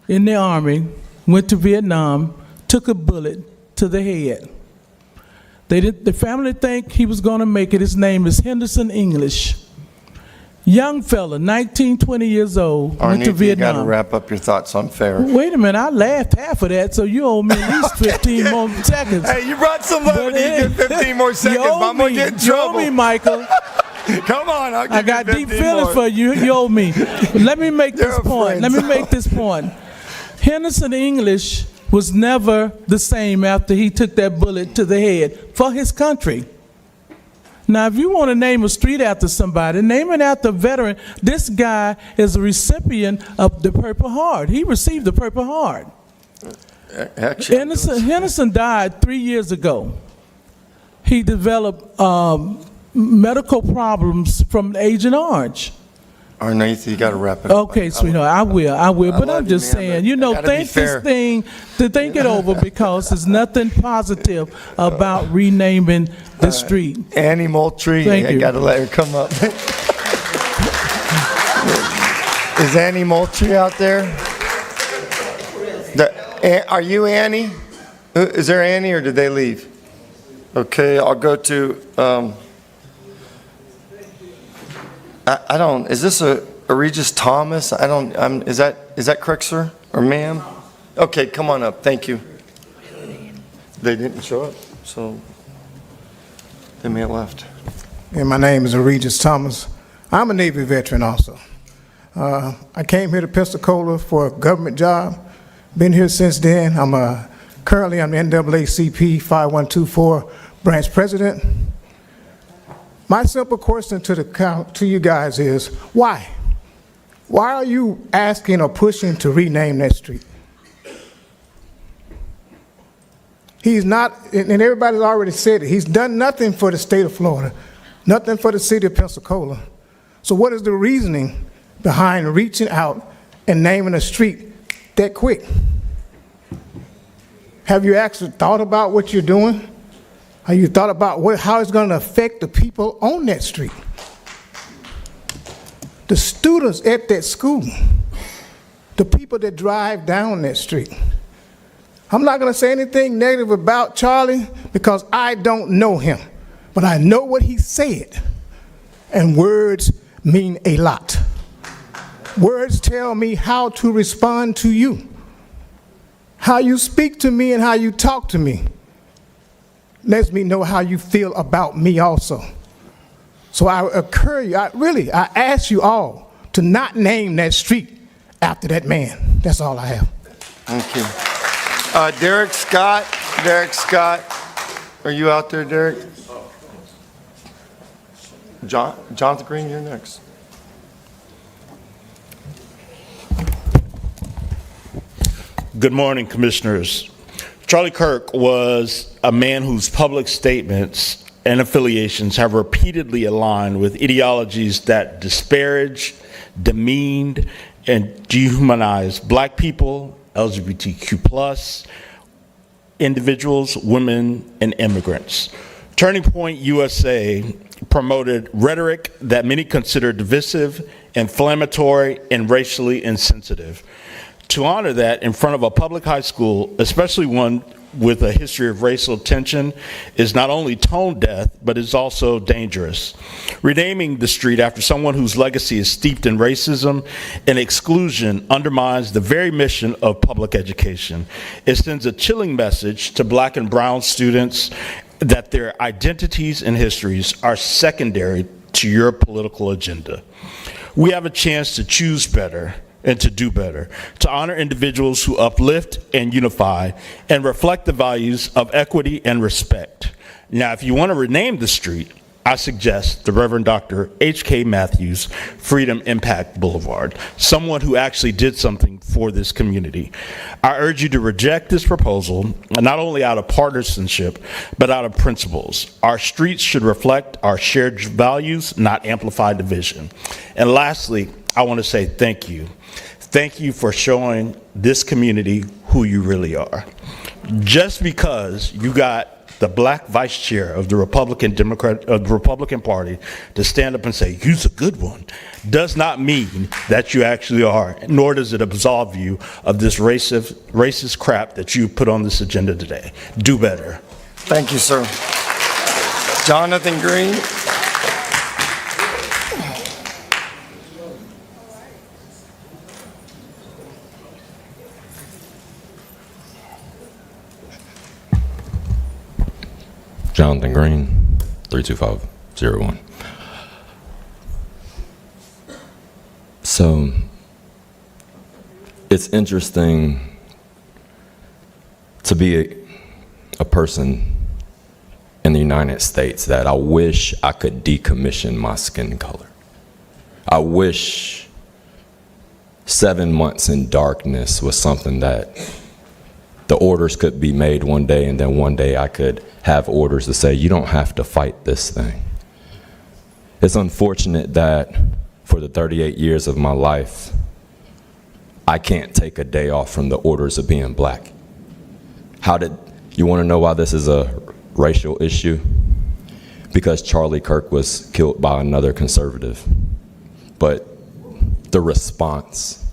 S22: in the Army, went to Vietnam, took a bullet to the head. The family think he was going to make it. His name is Henderson English. Young fella, 19, 20 years old, went to
S2: Arnie, you
S22: Vietnam.
S2: got to wrap up your thoughts unfair.
S22: Wait a minute, I laughed half of that, so you owe me at least 15 more seconds.
S2: Hey, you brought some levity. You get 15 more seconds, but I'm going to get in trouble.
S22: You owe me, Michael.
S2: Come on, I'll give
S22: I got
S2: you 15
S22: deep feelings
S2: more.
S22: for you. You owe me. Let me make this point.
S2: afraid,
S22: Let me make this point. Henderson English was never the same after he took that bullet to the head for his country. Now, if you want to name a street after somebody, name it after a veteran. This guy is a recipient of the Purple Heart. He received the Purple Heart. Henderson died 3 years ago. He developed medical problems from Agent Orange.
S2: Arnaith, you got to wrap it up.
S22: Okay, sweetheart, I will. But I'm just saying, think it over, because there's nothing positive about renaming the street.
S2: Annie Moultrie, I got to let her come up. Is Annie Moultrie out there? Are you Annie? Is there Annie, or did they leave? Okay, I'll go to, I don't, is this a Regis Thomas? Is that correct, sir? Or ma'am? Okay, come on up, thank you. They didn't show up, so they may have left.
S1: And my name is Regis Thomas. I'm a Navy veteran also. I came here to Pensacola for a government job. Been here since then. Currently I'm the NAACP 5124 branch president. My simple question to you guys is, why? Why are you asking or pushing to rename that street? He's not, and everybody's already said it, he's done nothing for the state of Florida, nothing for the city of Pensacola. So what is the reasoning behind reaching out and naming a street that quick? Have you actually thought about what you're doing? Have you thought about how it's going to affect the people on that street? The students at that school, the people that drive down that street. I'm not going to say anything negative about Charlie because I don't know him, but I know what he said, and words mean a lot. Words tell me how to respond to you, how you speak to me and how you talk to me. Lets me know how you feel about me also. So I ask you all to not name that street after that man. That's all I have.
S2: Thank you. Derek Scott, are you out there, Derek? Jonathan Green, you're next.
S3: Good morning, commissioners. Charlie Kirk was a man whose public statements and affiliations have repeatedly aligned with ideologies that disparage, demeaned, and dehumanize Black people, LGBTQ+, individuals, women, and immigrants. Turning Point USA promoted rhetoric that many consider divisive, inflammatory, and racially insensitive. To honor that in front of a public high school, especially one with a history of racial tension is not only tone deaf, but is also dangerous. Renaming the street after someone whose legacy is steeped in racism and exclusion undermines the very mission of public education. It sends a chilling message to Black and brown students that their identities and histories are secondary to your political agenda. We have a chance to choose better and to do better, to honor individuals who uplift and unify and reflect the values of equity and respect. Now, if you want to rename the street, I suggest the Reverend Dr. H.K. Matthews Freedom Impact Boulevard, someone who actually did something for this community. I urge you to reject this proposal, not only out of partisanship, but out of principles. Our streets should reflect our shared values, not amplify division. And lastly, I want to say thank you. Thank you for showing this community who you really are. Just because you got the Black vice chair of the Republican Party to stand up and say, "You're a good one," does not mean that you actually are, nor does it absolve you of this racist crap that you put on this agenda today. Do better.
S2: Thank you, sir. Jonathan Green.
S4: Jonathan Green, 32501. So, it's interesting to be a person in the United States that I wish I could decommission my skin color. I wish 7 months in darkness was something that the orders could be made one day, and then one day I could have orders to say, you don't have to fight this thing. It's unfortunate that for the 38 years of my life, I can't take a day off from the orders of being Black. You want to know why this is a racial issue? Because Charlie Kirk was killed by another conservative. But the response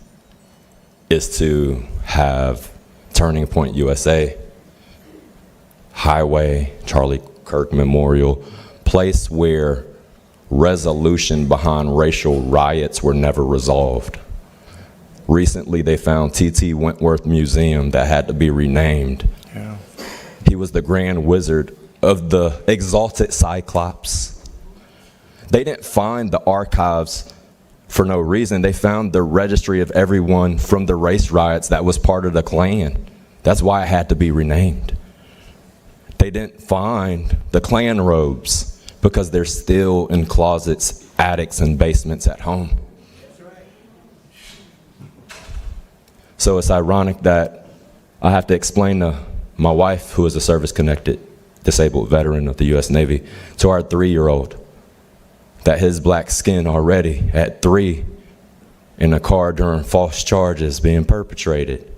S4: is to have Turning Point USA, Highway, Charlie Kirk Memorial, place where resolution behind racial riots were never resolved. Recently, they found T.T. Wentworth Museum that had to be renamed. Yeah. He was the Grand Wizard of the Exalted Cyclops. They didn't find the archives for no reason. They found the registry of everyone from the race riots that was part of the Klan. That's why it had to be renamed. They didn't find the Klan robes because they're still in closets, attics, and basements at home. So it's ironic that I have to explain to my wife, who is a service-connected disabled veteran of the U.S. Navy, to our 3-year-old, that his Black skin already at 3 in a car during false charges being perpetrated,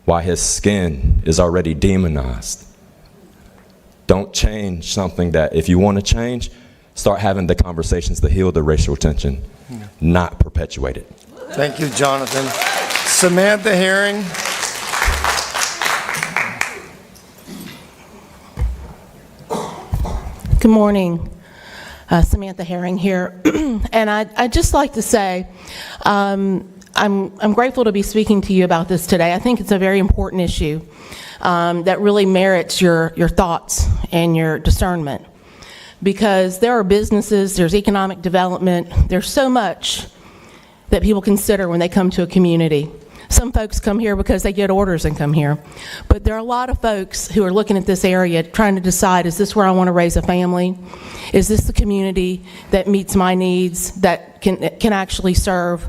S4: why his skin is already demonized. Don't change something that, if you want to change, start having the conversations to heal the racial tension, not perpetuate it.
S2: Thank you, Jonathan. Samantha Herring.
S5: Good morning. Samantha Herring here. And I'd just like to say, I'm grateful to be speaking to you about this today. I think it's a very important issue that really merits your thoughts and your discernment. Because there are businesses, there's economic development, there's so much that people consider when they come to a community. Some folks come here because they get orders and come here. But there are a lot of folks who are looking at this area trying to decide, is this where I want to raise a family? Is this the community that meets my needs, that can actually serve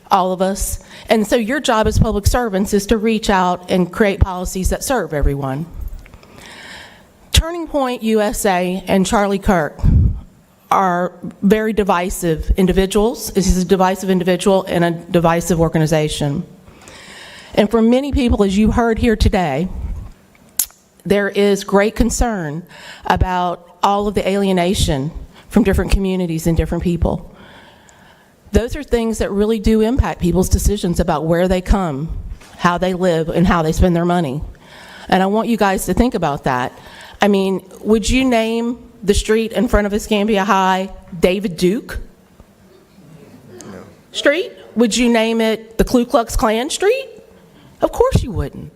S5: all of us? And so your job as public servants is to reach out and create policies that serve everyone. Turning Point USA and Charlie Kirk are very divisive individuals. This is a divisive individual and a divisive organization. And for many people, as you heard here today, there is great concern about all of the alienation from different communities and different people. Those are things that really do impact people's decisions about where they come, how they live, and how they spend their money. And I want you guys to think about that. I mean, would you name the street in front of Escambia High David Duke Street? Would you name it the Ku Klux Klan Street? Of course you wouldn't.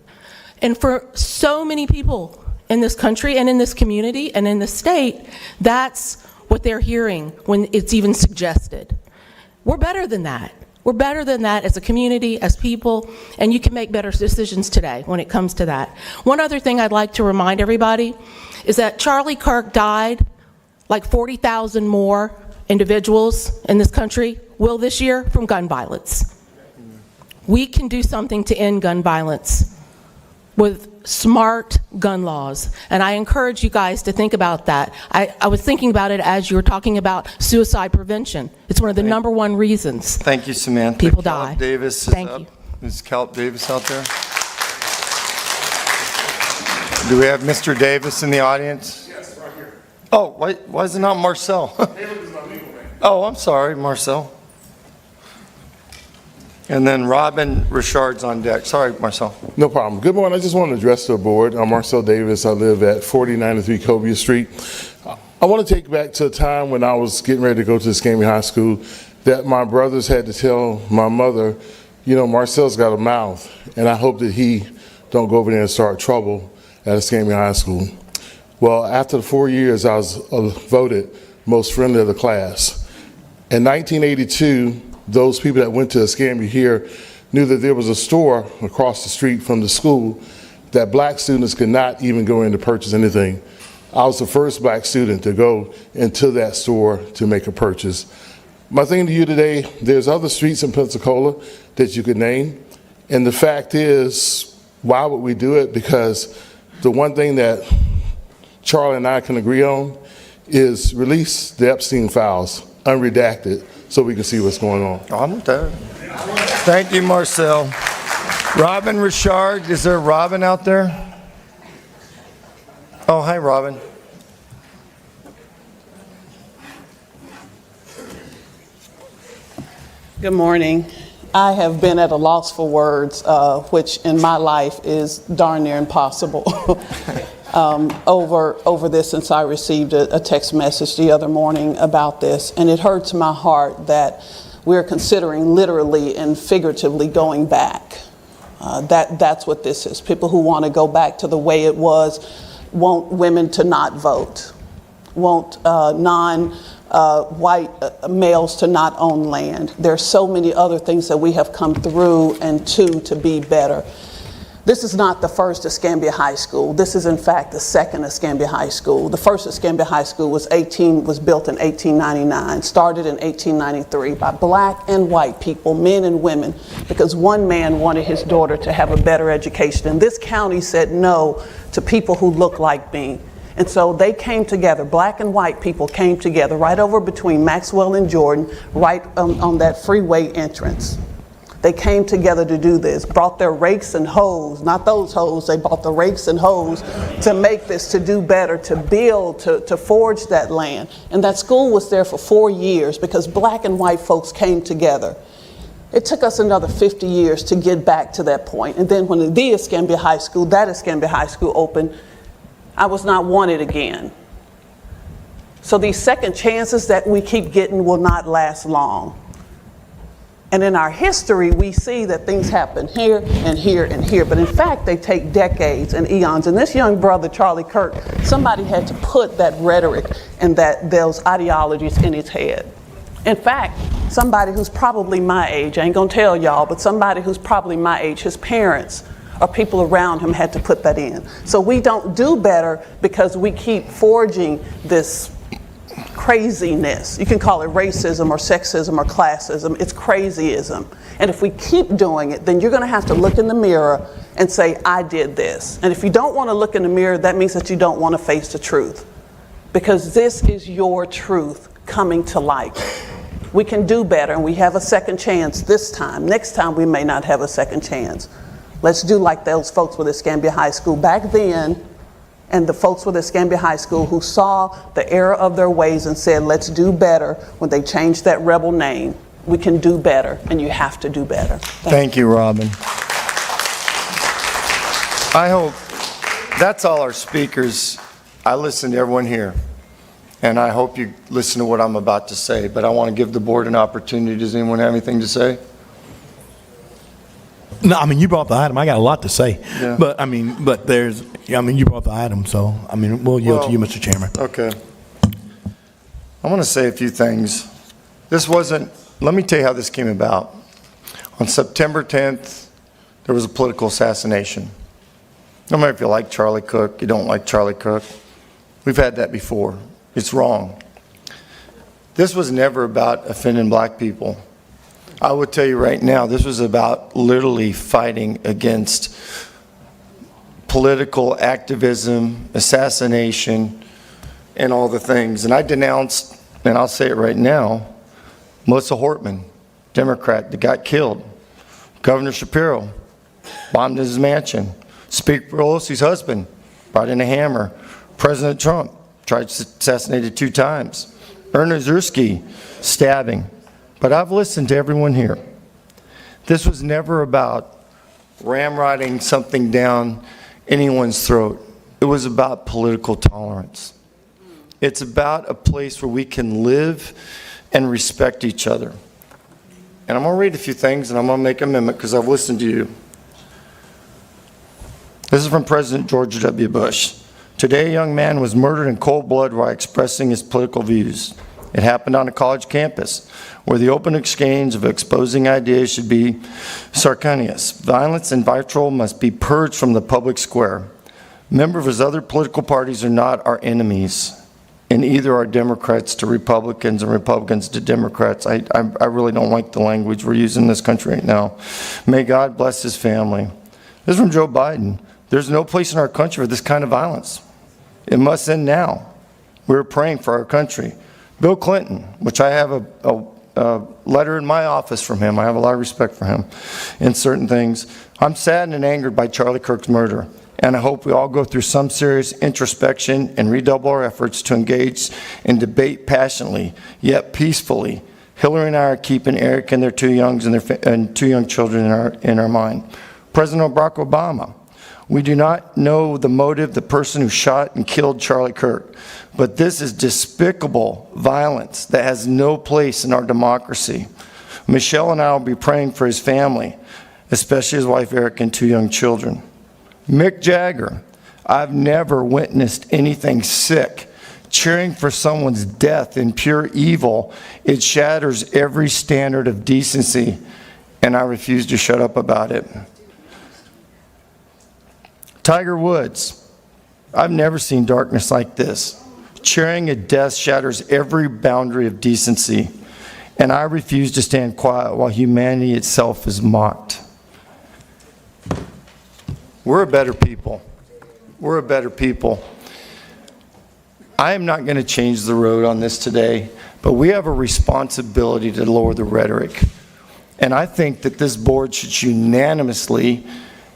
S5: And for so many people in this country and in this community and in the state, that's what they're hearing when it's even suggested. We're better than that. We're better than that as a community, as people, and you can make better decisions today when it comes to that. One other thing I'd like to remind everybody is that Charlie Kirk died, like 40,000 more individuals in this country will this year from gun violence. We can do something to end gun violence with smart gun laws, and I encourage you guys to think about that. I was thinking about it as you were talking about suicide prevention. It's one of the number one reasons
S2: Thank you, Samantha.
S5: people
S2: Caleb
S5: die.
S2: Davis is
S5: Thank
S2: up.
S5: you.
S2: Is Caleb Davis out there? Do we have Mr. Davis in the audience?
S6: Yes, right here.
S2: Oh, why is it not Marcel?
S6: Caleb is my legal name.
S2: Oh, I'm sorry, Marcel. And then Robin Richard's on deck. Sorry, Marcel.
S6: No problem. Good morning. I just want to address the board. I'm Marcel Davis. I live at 4093 Cobia Street. I want to take back to a time when I was getting ready to go to Escambia High School that my brothers had to tell my mother, you know, Marcel's got a mouth, and I hope that he don't go over there and start trouble at Escambia High School. Well, after the 4 years, I was voted most friendly of the class. In 1982, those people that went to Escambia here knew that there was a store across the street from the school that black students could not even go in to purchase anything. I was the first black student to go into that store to make a purchase. My thing to you today, there's other streets in Pensacola that you could name, and the fact is, why would we do it? Because the one thing that Charlie and I can agree on is release the Epstein files, unredacted, so we can see what's going on.
S2: I'm with that. Thank you, Marcel. Robin Richard, is there Robin out there? Oh, hi, Robin.
S7: Good morning. I have been at a loss for words, which in my life is darn near impossible, over this since I received a text message the other morning about this. And it hurts my heart that we're considering literally and figuratively going back. That's what this is. People who want to go back to the way it was, want women to not vote, want non-white males to not own land. There are so many other things that we have come through and to be better. This is not the first Escambia High School. This is in fact the second Escambia High School. The first Escambia High School was built in 1899, started in 1893 by black and white people, men and women, because one man wanted his daughter to have a better education. And this county said no to people who look like me. And so they came together, black and white people came together right over between Maxwell and Jordan, right on that freeway entrance. They came together to do this, brought their rakes and hoes, not those hoes, they brought the rakes and hoes to make this, to do better, to build, to forge that land. And that school was there for 4 years because black and white folks came together. It took us another 50 years to get back to that point. And then when the Escambia High School, that Escambia High School opened, I was not wanted again. So these second chances that we keep getting will not last long. And in our history, we see that things happen here and here and here, but in fact, they take decades and eons. And this young brother, Charlie Kirk, somebody had to put that rhetoric and those ideologies in his head. In fact, somebody who's probably my age, I ain't gonna tell y'all, but somebody who's probably my age, his parents or people around him had to put that in. So we don't do better because we keep forging this craziness. You can call it racism or sexism or classism. It's crazyism. And if we keep doing it, then you're going to have to look in the mirror and say, I did this. And if you don't want to look in the mirror, that means that you don't want to face the truth. Because this is your truth coming to light. We can do better, and we have a second chance this time. Next time, we may not have a second chance. Let's do like those folks with Escambia High School back then, and the folks with Escambia High School who saw the error of their ways and said, let's do better when they changed that rebel name. We can do better, and you have to do better.
S2: Thank you, Robin. I That's all our speakers. I listen to everyone here, and I hope you listen to what I'm about to say, but I want to give the board an opportunity. Does anyone have anything to say?
S8: No, I mean, you brought the item. I got a lot to say.
S2: Yeah.
S8: But, you brought the item, so, we'll yield to you, Mr. Chairman.
S2: Okay. I want to say a few things. Let me tell you how this came about. On September 10th, there was a political assassination. No matter if you like Charlie Kirk, you don't like Charlie Kirk. We've had that before. It's wrong. This was never about offending black people. I would tell you right now, this was about literally fighting against political activism, assassination, and all the things. And I denounced, and I'll say it right now, Melissa Hortman, Democrat, that got killed. Governor Shapiro bombed his mansion. Speaker Pelosi's husband brought in a hammer. President Trump tried to assassinate it 2 times. Ernest Zurski, stabbing. But I've listened to everyone here. This was never about ramrodding something down anyone's throat. It was about political tolerance. It's about a place where we can live and respect each other. And I'm going to read a few things, and I'm going to make an amendment because I've listened to you. This is from President George W. Bush. Today, a young man was murdered in cold blood while expressing his political views. It happened on a college campus, where the open exchange of exposing ideas should be sarcastic. Violence and vitriol must be purged from the public square. Members of his other political parties are not our enemies, and either are Democrats to Republicans and Republicans to Democrats. I really don't like the language we're using in this country right now. May God bless his family. This is from Joe Biden. There's no place in our country for this kind of violence. It must end now. We're praying for our country. Bill Clinton, which I have a letter in my office from him. I have a lot of respect for him in certain things. I'm saddened and angered by Charlie Kirk's murder, and I hope we all go through some serious introspection and redouble our efforts to engage and debate passionately, yet peacefully. Hillary and I are keeping Eric and their 2 young children in our mind. President Barack Obama. We do not know the motive, the person who shot and killed Charlie Kirk, but this is despicable violence that has no place in our democracy. Michelle and I will be praying for his family, especially his wife Eric and 2 young children. Mick Jagger, I've never witnessed anything sick. Cheering for someone's death in pure evil, it shatters every standard of decency, and I refuse to shut up about it. Tiger Woods, I've never seen darkness like this. Cheering a death shatters every boundary of decency, and I refuse to stand quiet while humanity itself is mocked. We're a better people. We're a better people. I am not going to change the road on this today, but we have a responsibility to lower the rhetoric. And I think that this board should unanimously,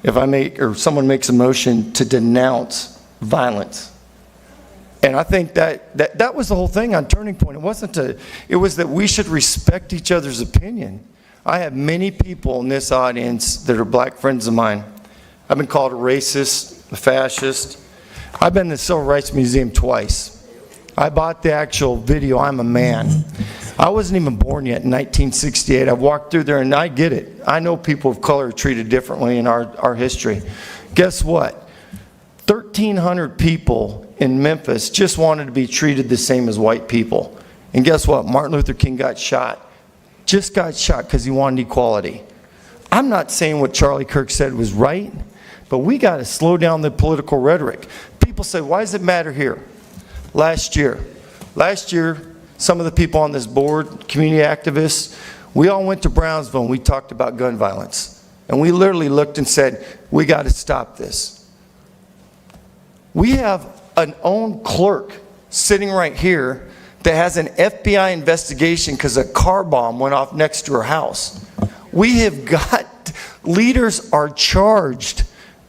S2: if someone makes a motion to denounce violence. And I think that was the whole thing on Turning Point. It was that we should respect each other's opinion. I have many people in this audience that are black friends of mine. I've been called a racist, a fascist. I've been to the Civil Rights Museum twice. I bought the actual video, I'm a Man. I wasn't even born yet in 1968. I walked through there and I get it. I know people of color are treated differently in our history. Guess what? 1,300 people in Memphis just wanted to be treated the same as white people. And guess what? Martin Luther King got shot. Just got shot because he wanted equality. I'm not saying what Charlie Kirk said was right, but we got to slow down the political rhetoric. People say, why does it matter here? Last year, some of the people on this board, community activists, we all went to Brownsville and we talked about gun violence. And we literally looked and said, we got to stop this. We have an own clerk sitting right here that has an FBI investigation because a car bomb went off next to her house. We have got, leaders are charged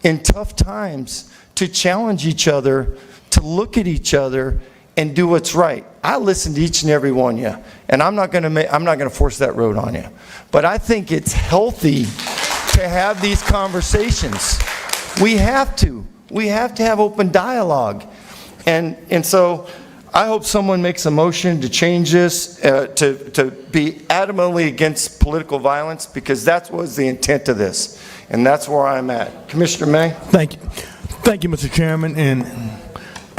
S2: in tough times to challenge each other, to look at each other and do what's right. I listen to each and every one of you, and I'm not going to force that road on you. But I think it's healthy to have these conversations. We have to. We have to have open dialogue. And so I hope someone makes a motion to change this, to be adamantly against political violence, because that was the intent of this. And that's where I'm at. Commissioner May?
S8: Thank you. Thank you, Mr. Chairman. And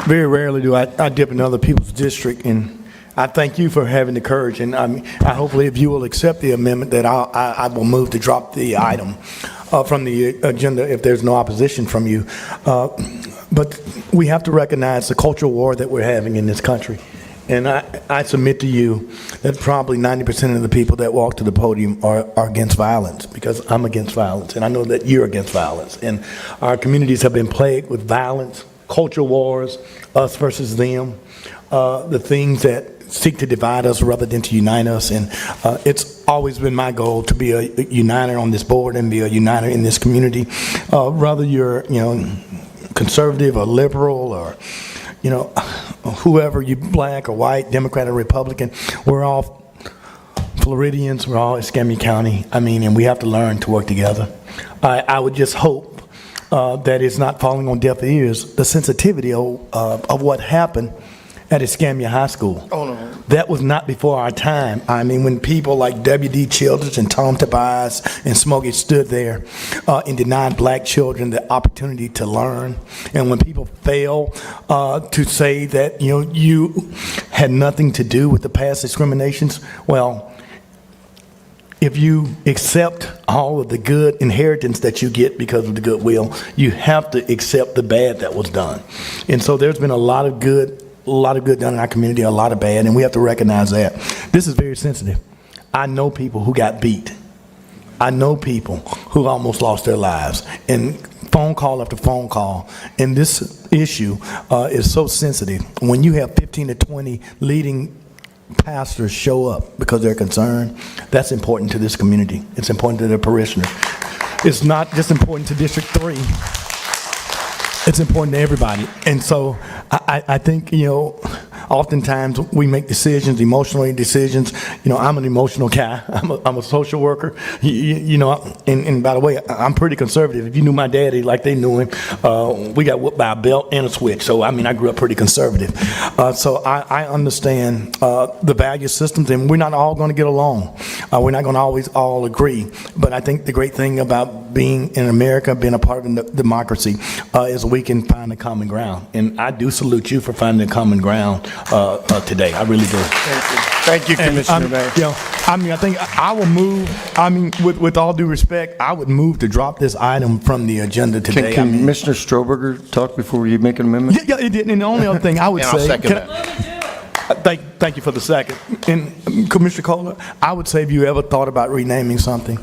S8: very rarely do I dip in other people's district, and I thank you for having the courage. And I hopefully, if you will accept the amendment, that I will move to drop the item from the agenda if there's no opposition from you. But we have to recognize the cultural war that we're having in this country. And I submit to you that probably 90% of the people that walk to the podium are against violence, because I'm against violence, and I know that you're against violence. And our communities have been plagued with violence, cultural wars, us versus them, the things that seek to divide us rather than to unite us. And it's always been my goal to be a uniter on this board and be a uniter in this community. Whether you're, conservative or liberal or, whoever, you black or white, Democrat or Republican, we're all Floridians, we're all Escambia County. And we have to learn to work together. I would just hope that it's not falling on deaf ears, the sensitivity of what happened at Escambia High School.
S2: Oh, no.
S8: That was not before our time. When people like W.D. Childers and Tom Tobias and Smokey stood there and denied black children the opportunity to learn, and when people fail to say that, you had nothing to do with the past discriminations, well, if you accept all of the good inheritance that you get because of the goodwill, you have to accept the bad that was done. And so there's been a lot of good done in our community, a lot of bad, and we have to recognize that. This is very sensitive. I know people who got beat. I know people who almost lost their lives, and phone call after phone call. And this issue is so sensitive. When you have 15 to 20 leading pastors show up because they're concerned, that's important to this community. It's important to their parishioners. It's not just important to District 3. It's important to everybody. And so I think, oftentimes we make decisions, emotional decisions. I'm an emotional guy. I'm a social worker. And by the way, I'm pretty conservative. If you knew my daddy like they knew him, we got whooped by a belt and a switch. So, I grew up pretty conservative. So I understand the value systems, and we're not all going to get along. We're not going to always all agree. But I think the great thing about being in America, being a part of the democracy, is we can find a common ground. And I do salute you for finding a common ground today. I really do.
S2: Thank you, Commissioner May.
S8: I think I will move, with all due respect, I would move to drop this item from the agenda today.
S2: Can Commissioner Stroberger talk before you make an amendment?
S8: Yeah, it did. And the only other thing I would say...
S18: I'll second that.
S8: Thank you for the second. And Commissioner Kohler, I would say, if you ever thought about renaming something,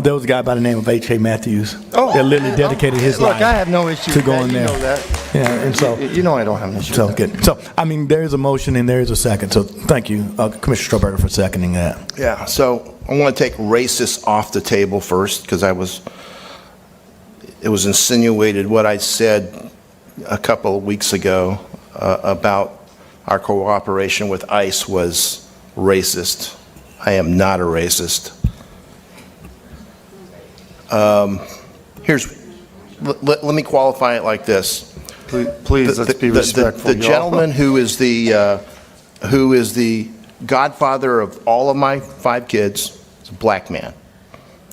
S8: there was a guy by the name of H.A. Matthews that literally dedicated his life
S2: I have no issue
S8: to going
S2: with that.
S8: there.
S2: You know that.
S8: Yeah, and so
S2: I don't have an issue with that.
S8: good. So there is a motion and there is a second. So thank you, Commissioner Stroberger, for seconding that.
S18: Yeah, so I want to take racist off the table first, because it was insinuated what I said a couple of weeks ago about our cooperation with ICE was racist. I am not a racist. Let me qualify it like this.
S2: Please, let's be respectful.
S18: The gentleman who is the godfather of all of my 5 kids is a black man.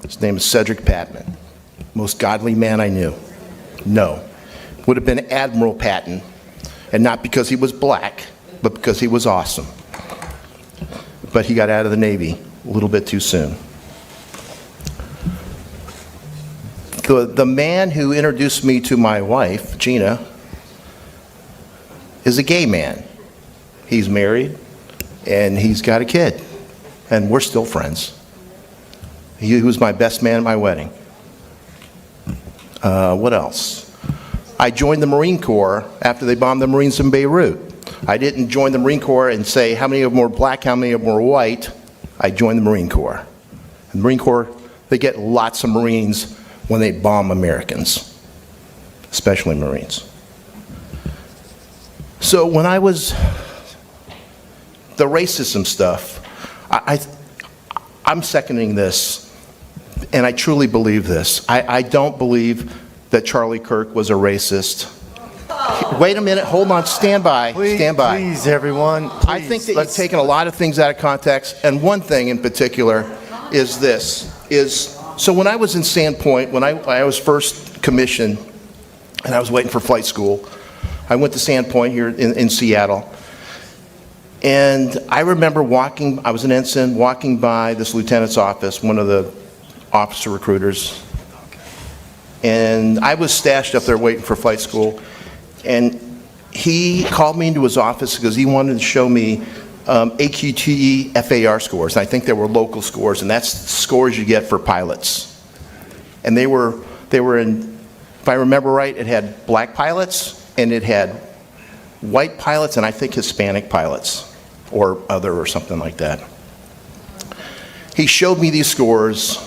S18: His name is Cedric Patton. Most godly man I knew. No. Would have been Admiral Patton, and not because he was black, but because he was awesome. But he got out of the Navy a little bit too soon. The man who introduced me to my wife, Gina, is a gay man. He's married, and he's got a kid, and we're still friends. He was my best man at my wedding. What else? I joined the Marine Corps after they bombed the Marines in Beirut. I didn't join the Marine Corps and say how many of them were black, how many of them were white. I joined the Marine Corps. The Marine Corps, they get lots of Marines when they bomb Americans, especially Marines. So when I was, the racism stuff, I'm seconding this, and I truly believe this. I don't believe
S9: that Charlie Kirk was a racist. Wait a minute, hold on, stand by, stand by.
S2: Please, everyone,
S9: I think that you've taken a lot of things out of context, and one thing in particular is this, so when I was in Sandpoint, when I was first commissioned, and I was waiting for flight school, I went to Sandpoint here in Seattle, and I remember I was an ensign, walking by this lieutenant's office, one of the officer recruiters, and I was stashed up there waiting for flight school, and he called me into his office because he wanted to show me AQTE FAR scores. I think they were local scores, and that's scores you get for pilots. And they were in, if I remember right, it had black pilots, and it had white pilots, and I think Hispanic pilots, or other, or something like that. He showed me these scores,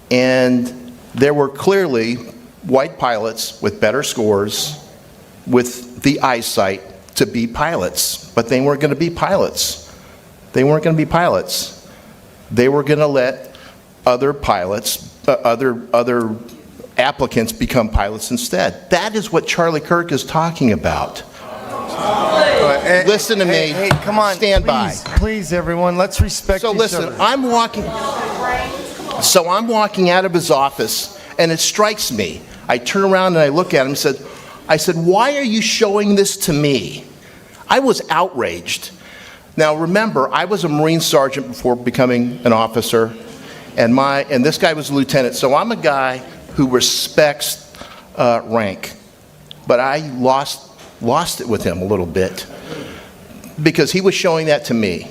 S9: and there were clearly white pilots with better scores, with the eyesight to be pilots, but they weren't going to be pilots. They weren't going to be pilots. They were going to let other pilots, other applicants become pilots instead. That is what Charlie Kirk is talking about. Listen to me.
S2: Hey, come on.
S9: Stand by.
S2: Please, everyone, let's respect each other.
S9: So listen, I'm walking out of his office, and it strikes me. I turn around and I look at him and I said, why are you showing this to me? I was outraged. Now remember, I was a Marine sergeant before becoming an officer, and this guy was a lieutenant, so I'm a guy who respects rank. But I lost it with him a little bit because he was showing that to me.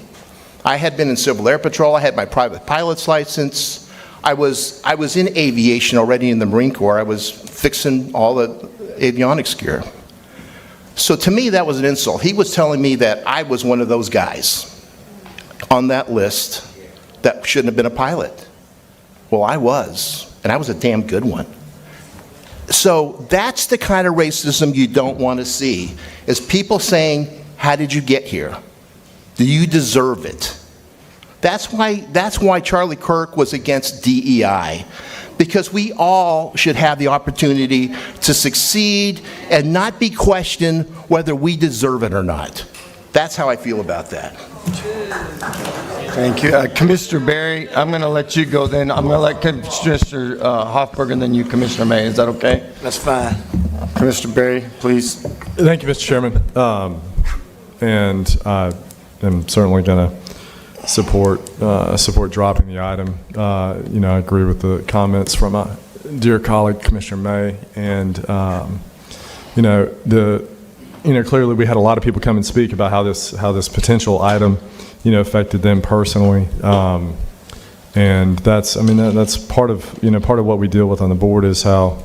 S9: I had been in Civil Air Patrol, I had my private pilot's license, I was in aviation already in the Marine Corps. I was fixing all the avionics gear. So to me, that was an insult. He was telling me that I was one of those guys on that list that shouldn't have been a pilot. Well, I was, and I was a damn good one. So that's the kind of racism you don't want to see, is people saying, how did you get here? Do you deserve it? That's why Charlie Kirk was against DEI, because we all should have the opportunity to succeed and not be questioned whether we deserve it or not. That's how I feel about that.
S2: Thank you. Commissioner Berry, I'm going to let you go then. I'm going to let Commissioner Hoffberg and then you, Commissioner May. Is that okay?
S8: That's fine.
S2: Commissioner Berry, please.
S10: Thank you, Mr. Chairman. And I am certainly going to support dropping the item. I agree with the comments from my dear colleague Commissioner May, and clearly we had a lot of people come and speak about how this potential item affected them personally, and that's part of what we deal with on the board is how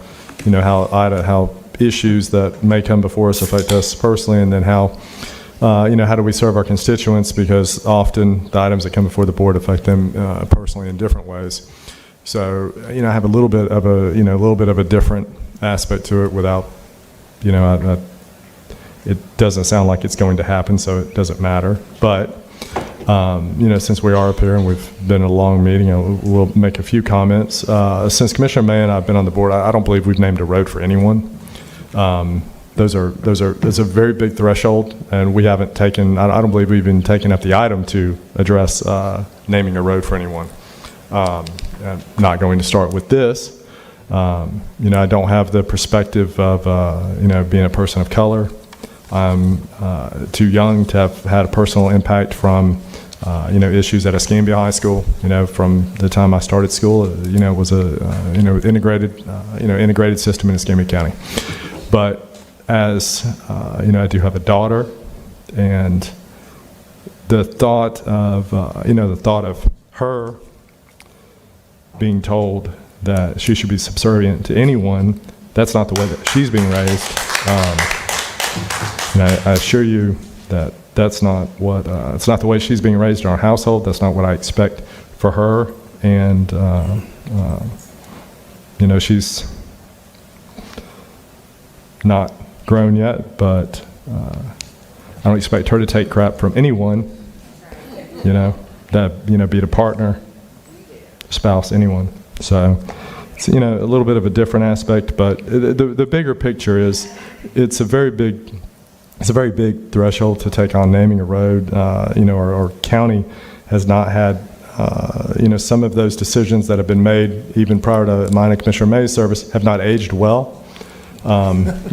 S10: issues that may come before us affect us personally, and then how do we serve our constituents, because often the items that come before the board affect them personally in different ways. So, I have a little bit of a different aspect to it without, it doesn't sound like it's going to happen, so it doesn't matter. But, since we are up here and we've been in a long meeting, we'll make a few comments. Since Commissioner May and I have been on the board, I don't believe we've named a road for anyone. That's a very big threshold, and we haven't taken, I don't believe we've even taken up the item to address naming a road for anyone. I'm not going to start with this. I don't have the perspective of, being a person of color. I'm too young to have had a personal impact from, issues at Escambia High School. From the time I started school, it was a, integrated system in Escambia County. But as I do have a daughter, and the thought of her being told that she should be subservient to anyone, that's not the way that she's being raised. And I assure you that that's not what it's not the way she's being raised in our household. That's not what I expect for her, and she's not grown yet, but I don't expect her to take crap from anyone, be it a partner, spouse, anyone. So, it's, a little bit of a different aspect, but the bigger picture is it's a very big threshold to take on naming a road. Our county has not had, some of those decisions that have been made even prior to mine and Commissioner May's service have not aged well.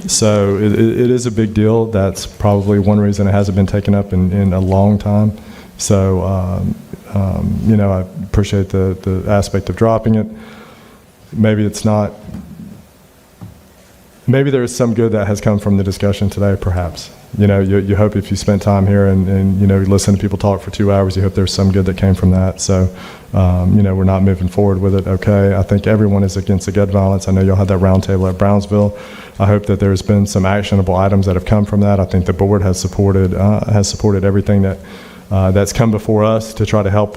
S10: So it is a big deal. That's probably one reason it hasn't been taken up in a long time. So, I appreciate the aspect of dropping it. Maybe it's not, maybe there is some good that has come from the discussion today, perhaps. You hope if you spent time here and listen to people talk for 2 hours, you hope there's some good that came from that. So, we're not moving forward with it. Okay. I think everyone is against the gun violence. I know you'll have that roundtable at Brownsville. I hope that there's been some actionable items that have come from that. I think the board has supported everything that's come before us to try to help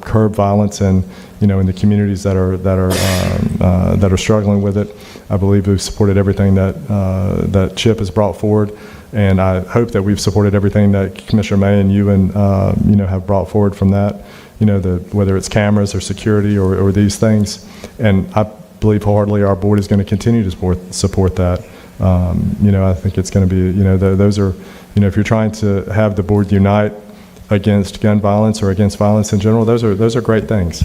S10: curb violence and in the communities that are struggling with it. I believe we've supported everything that Chip has brought forward, and I hope that we've supported everything that Commissioner May and you have brought forward from that. Whether it's cameras or security or these things, and I believe wholeheartedly our board is going to continue to support that. I think it's going to be those are. If you're trying to have the board unite against gun violence or against violence in general, those are great things.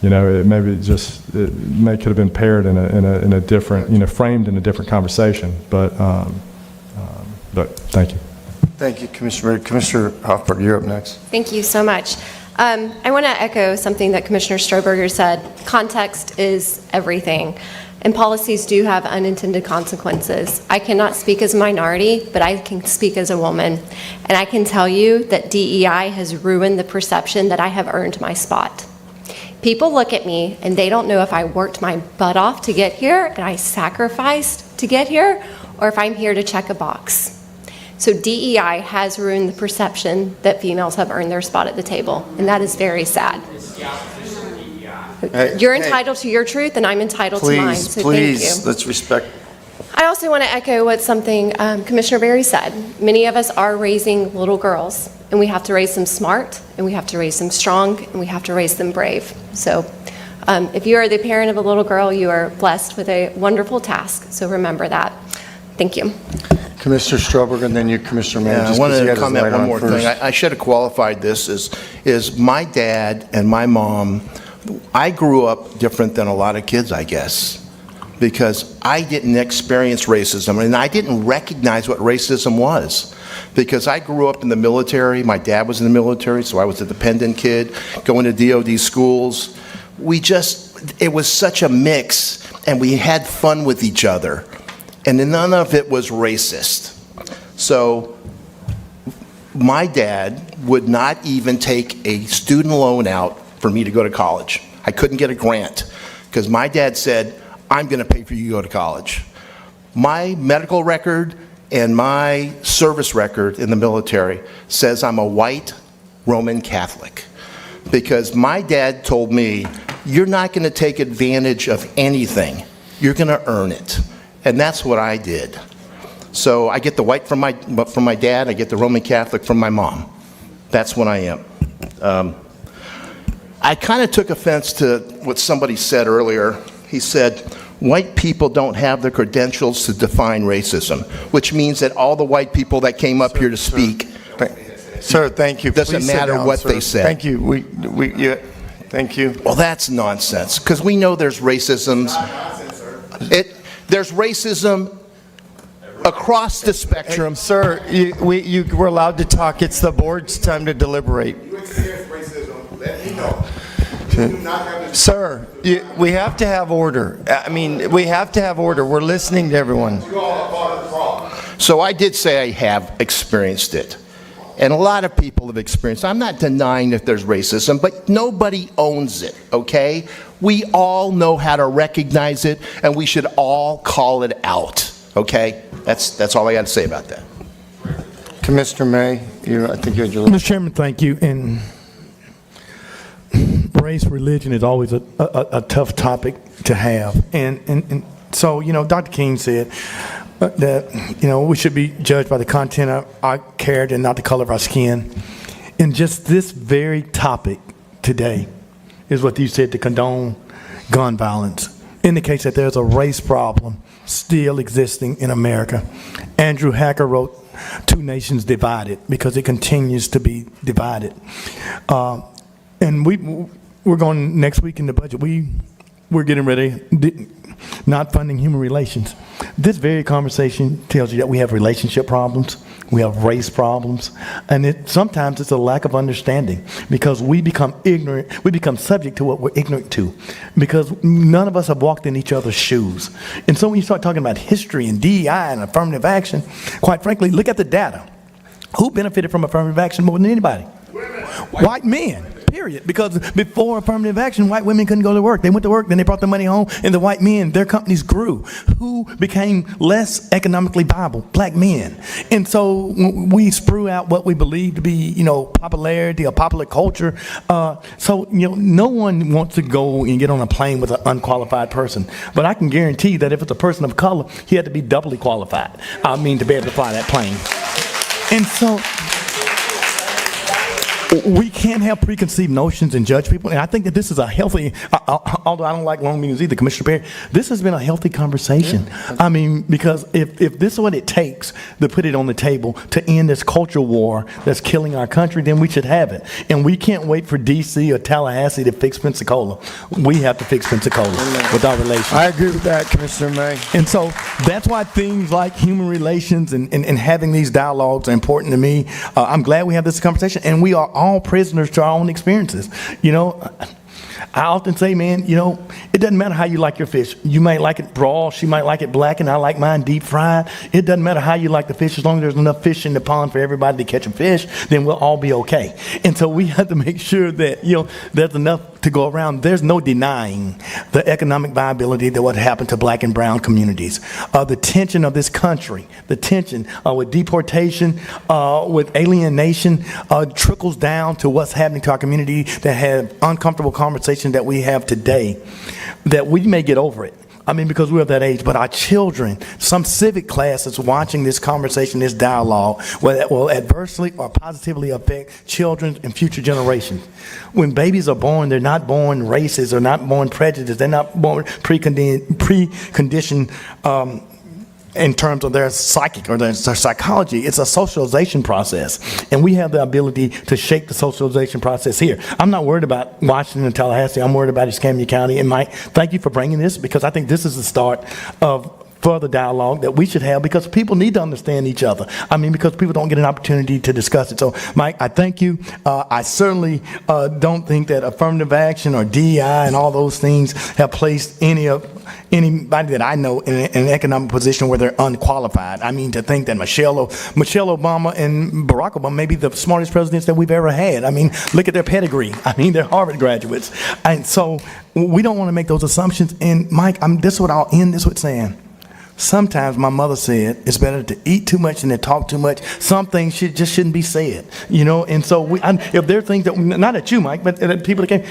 S10: It could have been paired in a different, framed in a different conversation. But thank you.
S2: Thank you, Commissioner. Commissioner Hoffberg, you're up next.
S11: Thank you so much. I want to echo something that Commissioner Stroberger said. Context is everything. And policies do have unintended consequences. I cannot speak as a minority, but I can speak as a woman. And I can tell you that DEI has ruined the perception that I have earned my spot. People look at me and they don't know if I worked my butt off to get here and I sacrificed to get here, or if I'm here to check a box. So DEI has ruined the perception that females have earned their spot at the table, and that is very sad. You're entitled to your truth, and I'm entitled to mine, so thank you.
S2: Let's respect.
S11: I also want to echo what something Commissioner Berry said. Many of us are raising little girls, and we have to raise them smart, and we have to raise them strong, and we have to raise them brave. So if you are the parent of a little girl, you are blessed with a wonderful task, so remember that. Thank you.
S2: Commissioner Stroberger, and then you, Commissioner May.
S9: I wanted to comment one more thing. I should have qualified this is my dad and my mom. I grew up different than a lot of kids, I guess, because I didn't experience racism, and I didn't recognize what racism was, because I grew up in the military. My dad was in the military, so I was a dependent kid, going to DOD schools. It was such a mix, and we had fun with each other, and none of it was racist. So my dad would not even take a student loan out for me to go to college. I couldn't get a grant because my dad said, I'm going to pay for you to go to college. My medical record and my service record in the military says I'm a white Roman Catholic, because my dad told me, you're not going to take advantage of anything. You're going to earn it. And that's what I did. So I get the white from my dad, I get the Roman Catholic from my mom. That's what I am. I kind of took offense to what somebody said earlier. He said, white people don't have the credentials to define racism, which means that all the white people that came up here to speak,
S2: Sir, thank you.
S9: Doesn't matter what they said.
S2: Thank you. Thank you.
S9: Well, that's nonsense, because we know there's racism. There's racism across the spectrum.
S2: Hey, sir, you were allowed to talk. It's the board's time to deliberate.
S6: Let me know.
S2: Sir, we have to have order. I mean, we have to have order. We're listening to everyone.
S9: So I did say I have experienced it. And a lot of people have experienced it. I'm not denying that there's racism, but nobody owns it, okay? We all know how to recognize it, and we should all call it out, okay? That's all I got to say about that.
S2: Commissioner May, I think you had your...
S8: Mr. Chairman, thank you. And race, religion is always a tough topic to have. And so, Dr. King said that, we should be judged by the content of our character and not the color of our skin. And just this very topic today is what you said, to condone gun violence indicates that there's a race problem still existing in America. Andrew Hacker wrote Two Nations Divided because it continues to be divided. And we're going next week in the budget. We're getting ready, not funding human relations. This very conversation tells you that we have relationship problems, we have race problems, and sometimes it's a lack of understanding because we become ignorant, we become subject to what we're ignorant to because none of us have walked in each other's shoes. And so when you start talking about history and DEI and affirmative action, quite frankly, look at the data. Who benefited from affirmative action more than anybody? White men. Period. Because before affirmative action, white women couldn't go to work. They went to work, then they brought the money home, and the white men, their companies grew. Who became less economically viable? Black men. And so we sprue out what we believe to be, popularity or popular culture. No one wants to go and get on a plane with an unqualified person. But I can guarantee that if it's a person of color, he had to be doubly qualified. To be able to fly that plane. And so we can't have preconceived notions and judge people. And I think that this is a healthy, although I don't like long meetings either, Commissioner Perry, this has been a healthy conversation. Yeah. Because if this is what it takes to put it on the table to end this culture war that's killing our country, then we should have it. And we can't wait for D.C. or Tallahassee to fix Pensacola. We have to fix Pensacola with our relations.
S2: I agree with that, Commissioner May.
S8: And so that's why things like human relations and having these dialogues are important to me. I'm glad we have this conversation, and we are all prisoners to our own experiences. I often say, man, it doesn't matter how you like your fish. You might like it raw, she might like it blackened, I like mine deep fried. It doesn't matter how you like the fish, as long as there's enough fish in the pond for everybody to catch a fish, then we'll all be okay. And so we have to make sure that, there's enough to go around. There's no denying the economic viability that what happened to black and brown communities. The tension of this country, the tension with deportation, with alienation, trickles down to what's happening to our community that have uncomfortable conversations that we have today, that we may get over it. Because we're of that age, but our children, some civic class is watching this conversation, this dialogue, that will adversely or positively affect children and future generations. When babies are born, they're not born racist or not born prejudiced. They're not born preconditioned in terms of their psychic or their psychology. It's a socialization process, and we have the ability to shape the socialization process here. I'm not worried about Washington and Tallahassee. I'm worried about Escambia County. And Mike, thank you for bringing this, because I think this is the start of further dialogue that we should have, because people need to understand each other. Because people don't get an opportunity to discuss it. So, Mike, I thank you. I certainly don't think that affirmative action or DEI and all those things have placed anybody that I know in an economic position where they're unqualified. To think that Michelle Obama and Barack Obama may be the smartest presidents that we've ever had. Look at their pedigree. They're Harvard graduates. And so we don't want to make those assumptions. And Mike, this is what I'll end this with saying. Sometimes my mother said it's better to eat too much than to talk too much. Some things just shouldn't be said, And so if there are things that, not at you, Mike, but at people that came,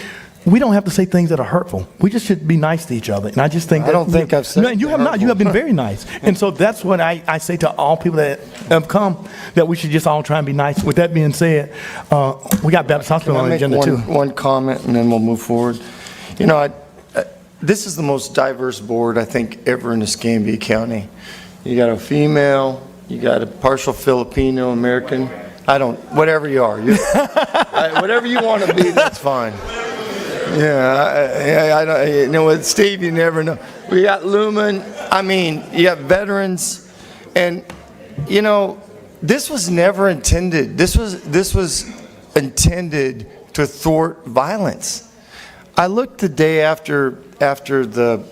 S8: we don't have to say things that are hurtful. We just should be nice to each other. And I just think that...
S2: I don't think I've said...
S8: No, you have not. You have been very nice. And so that's what I say to all people that have come, that we should just all try and be nice. With that being said, we got Baptist Hospital on the agenda too.
S2: One comment, and then we'll move forward. This is the most diverse board, I think, ever in Escambia County. You got a female, you got a partial Filipino American. Whatever you are. Whatever you want to be, that's fine. With Steve, you never know. We got Lumen. You got veterans. And, this was never intended. This was intended to thwart violence. I looked the day after the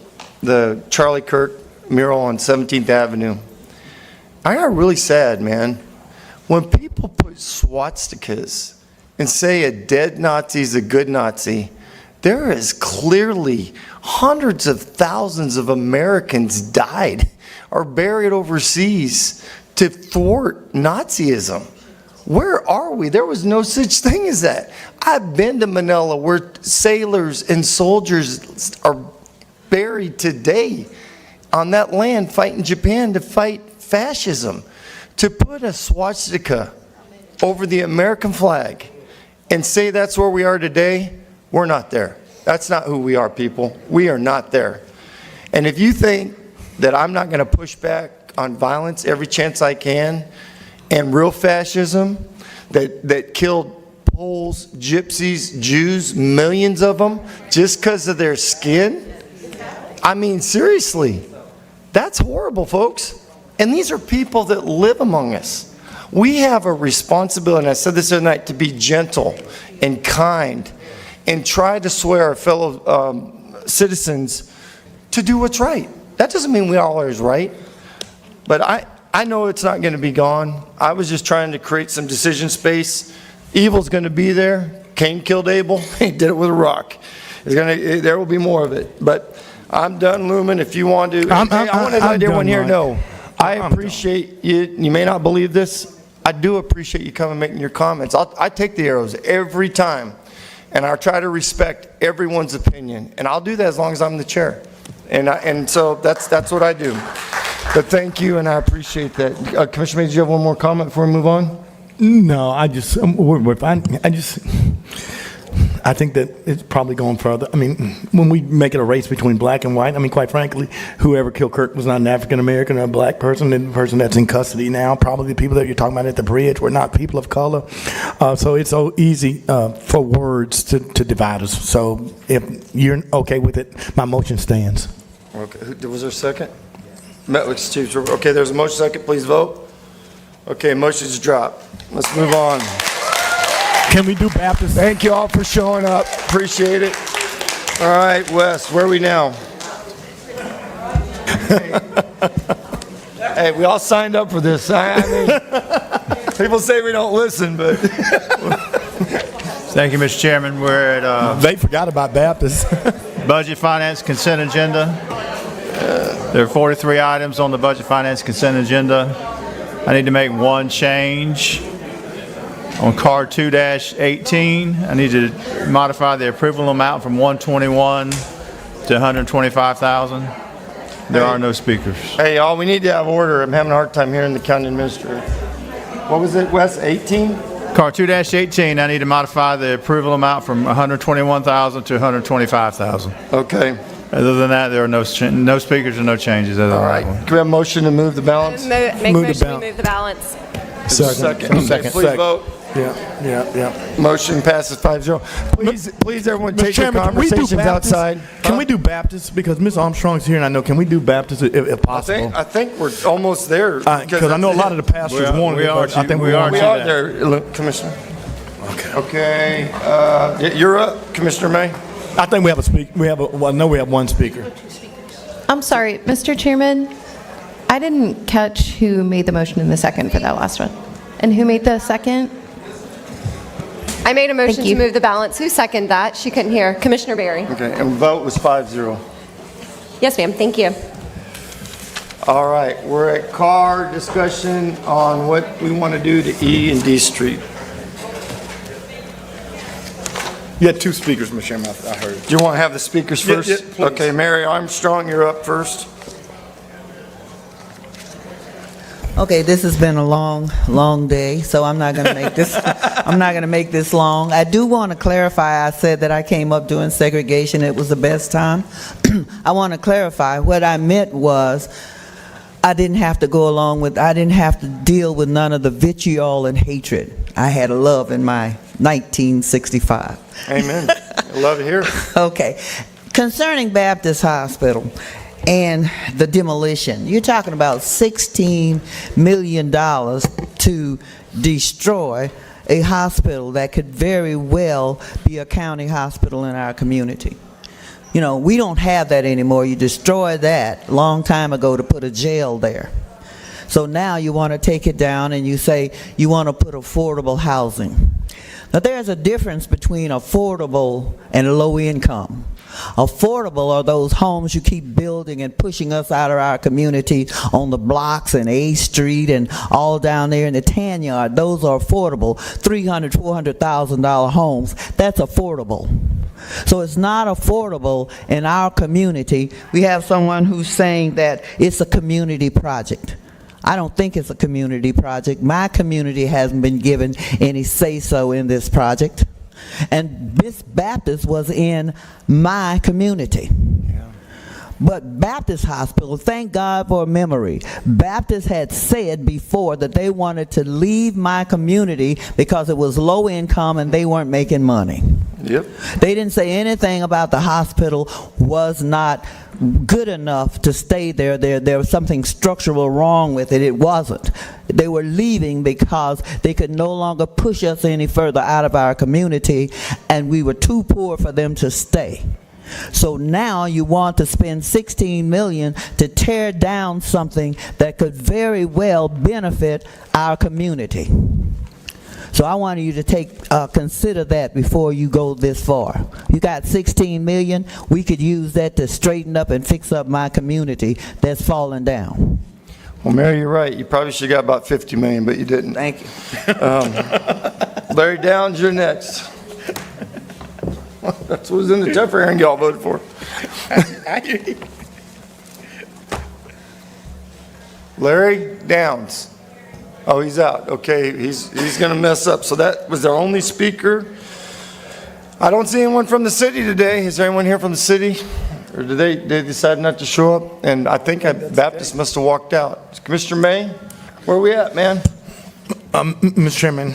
S2: Charlie Kirk mural on 17th Avenue. I got really sad, man. When people put swastikas and say a dead Nazi is a good Nazi, there is clearly hundreds of thousands of Americans died or buried overseas to thwart Nazism. Where are we? There was no such thing as that. I've been to Manila where sailors and soldiers are buried today on that land fighting Japan to fight fascism. To put a swastika over the American flag and say that's where we are today, we're not there. That's not who we are, people. We are not there. And if you think that I'm not going to push back on violence every chance I can, and real fascism that killed Poles, Gypsies, Jews, millions of them, just because of their skin, I mean, seriously, that's horrible, folks. And these are people that live among us. We have a responsibility, and I said this the other night, to be gentle and kind and try to sway our fellow citizens to do what's right. That doesn't mean we all are right, but I know it's not going to be gone. I was just trying to create some decision space. Evil's going to be there. Cain killed Abel. He did it with a rock. There will be more of it. But I'm done, Lumen. If you want to, I want to let everyone here know, I appreciate you. You may not believe this. I do appreciate you coming and making your comments. I take the arrows every time, and I'll try to respect everyone's opinion. And I'll do that as long as I'm the chair. And so that's what I do. But thank you, and I appreciate that. Commissioner May, do you have one more comment before we move on?
S8: No, I think that it's probably going further. I mean, when we make it a race between black and white, I mean, quite frankly, whoever killed Kirk was not an African American or a black person. And the person that's in custody now, probably the people that you're talking about at the bridge, were not people of color. So it's so easy for words to divide us. So if you're okay with it, my motion stands.
S2: Okay. Was there a second? Okay, there's a motion second. Please vote. Okay, motion's dropped. Let's move on.
S8: Can we do Baptist?
S2: Thank you all for showing up. Appreciate it. All right, Wes, where are we now? Hey, we all signed up for this. I mean, people say we don't listen, but.
S12: Thank you, Mr. Chairman. We're at
S8: they forgot about Baptist.
S12: Budget Finance Consent Agenda. There are 43 items on the Budget Finance Consent Agenda. I need to make one change. On card 2-18, I need to modify the approval amount from 121 to 125,000. There are no speakers.
S2: Hey, y'all, we need to have order. I'm having a hard time hearing the county administrator. What was it, Wes? 18?
S12: Card 2-18, I need to modify the approval amount from 121,000 to 125,000.
S2: Okay.
S12: Other than that, there are no speakers and no changes. All
S2: right. Can we have a motion to move the balance?
S11: Make motion to move the balance.
S2: Second. Please vote.
S8: Yeah.
S2: Motion passes 5-0. Please, everyone, take your conversations outside.
S8: Can we do Baptist? Because Ms. Armstrong's here, and I know. Can we do Baptist if possible?
S2: I think we're almost there.
S8: Because I know a lot of the pastors want it. I think we are
S2: there, Commissioner. Okay. You're up, Commissioner May.
S8: I think we have a speaker. I know we have one speaker.
S13: I'm sorry, Mr. Chairman. I didn't catch who made the motion in the second for that last one. And who made the second?
S11: I made a motion to move the balance. Who seconded that? She couldn't hear. Commissioner Berry.
S2: Okay, and vote was 5-0.
S11: Yes, ma'am. Thank you.
S2: All right, we're at car discussion on what we want to do to E and D Street.
S23: You had two speakers, Mr. Chairman, I heard.
S2: Do you want to have the speakers first?
S23: Yeah, please.
S2: Okay, Mary Armstrong, you're up first.
S24: Okay, this has been a long day, so I'm not going to make this. I'm not going to make this long. I do want to clarify. I said that I came up doing segregation. It was the best time. I want to clarify. What I meant was, I didn't have to go along with. I didn't have to deal with none of the vitriol and hatred. I had love in my 1965.
S2: Amen. I love to hear it.
S24: Okay, concerning Baptist Hospital and the demolition. You're talking about $16 million to destroy a hospital that could very well be a county hospital in our community. You know, we don't have that anymore. You destroyed that a long time ago to put a jail there. So now you want to take it down and you say you want to put affordable housing. Now there's a difference between affordable and low income. Affordable are those homes you keep building and pushing us out of our community on the blocks and A Street and all down there in the tan yard. Those are affordable, $300,000, $400,000 homes. That's affordable. So it's not affordable in our community. We have someone who's saying that it's a community project. I don't think it's a community project. My community hasn't been given any say-so in this project. And this Baptist was in my community. But Baptist Hospital, thank God for a memory, Baptist had said before that they wanted to leave my community because it was low income and they weren't making money.
S2: Yep.
S24: They didn't say anything about the hospital was not good enough to stay there. There was something structural wrong with it. It wasn't. They were leaving because they could no longer push us any further out of our community, and we were too poor for them to stay. So now you want to spend $16 million to tear down something that could very well benefit our community. So I want you to consider that before you go this far. You got $16 million. We could use that to straighten up and fix up my community that's fallen down.
S2: Well, Mary, you're right. You probably should have got about $50 million, but you didn't.
S24: Thank you.
S2: Larry Downs, you're next. That's what was in the Jeffrey hearing y'all voted for. Larry Downs. Oh, he's out. Okay, he's going to mess up. So that was their only speaker. I don't see anyone from the city today. Is there anyone here from the city? Or did they decide not to show up? And I think Baptist must have walked out. Commissioner May, where are we at, man?
S8: Mr. Chairman,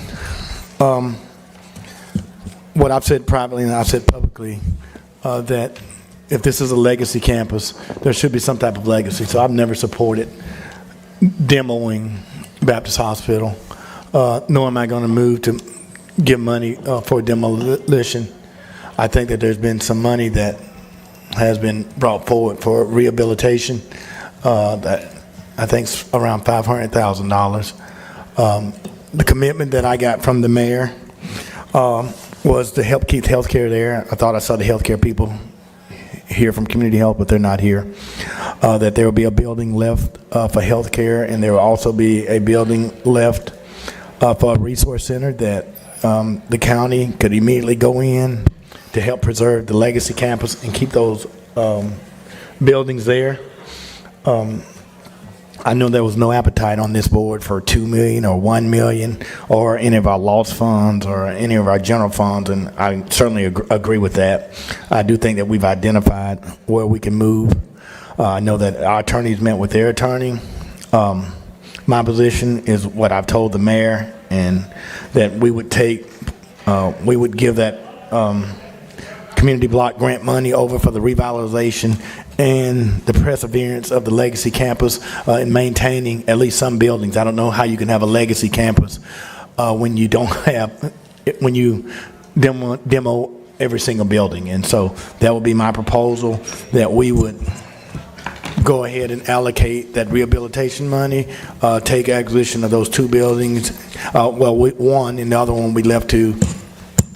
S8: what I've said privately and I've said publicly, that if this is a legacy campus, there should be some type of legacy. So I've never supported demoing Baptist Hospital, nor am I going to move to give money for demolition. I think that there's been some money that has been brought forward for rehabilitation that I think is around $500,000. The commitment that I got from the mayor was to help keep healthcare there. I thought I saw the healthcare people here from community health, but they're not here. That there will be a building left for healthcare, and there will also be a building left for a resource center that the county could immediately go in to help preserve the legacy campus and keep those buildings there. I know there was no appetite on this board for $2 million or $1 million or any of our lost funds or any of our general funds, and I certainly agree with that. I do think that we've identified where we can move. I know that our attorneys met with their attorney. My position is what I've told the mayor, and that we would we would give that community block grant money over for the revitalization and the perseverance of the legacy campus in maintaining at least some buildings. I don't know how you can have a legacy campus when you don't have, when you demo every single building. And so that would be my proposal, that we would go ahead and allocate that rehabilitation money, take acquisition of those two buildings. One, and the other one we left to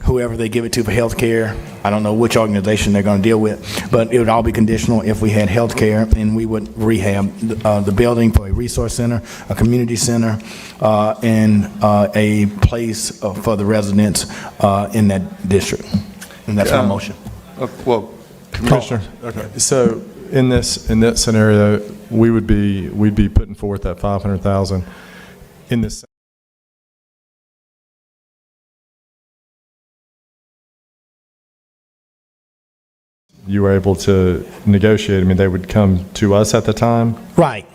S8: whoever they give it to for health care. I don't know which organization they're going to deal with, but it would all be conditional if we had health care, and we would rehab the building for a resource center, a community center, and a place for the residents in that district. And that's my motion.
S2: Well,
S10: Commissioner, okay. So in that scenario, we'd be putting forth that $500,000 in this. You were able to negotiate. I mean, they would come to us at the time.
S8: Right.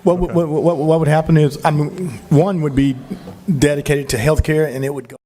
S8: What would happen is, I mean, one would be dedicated to healthcare, and it would go.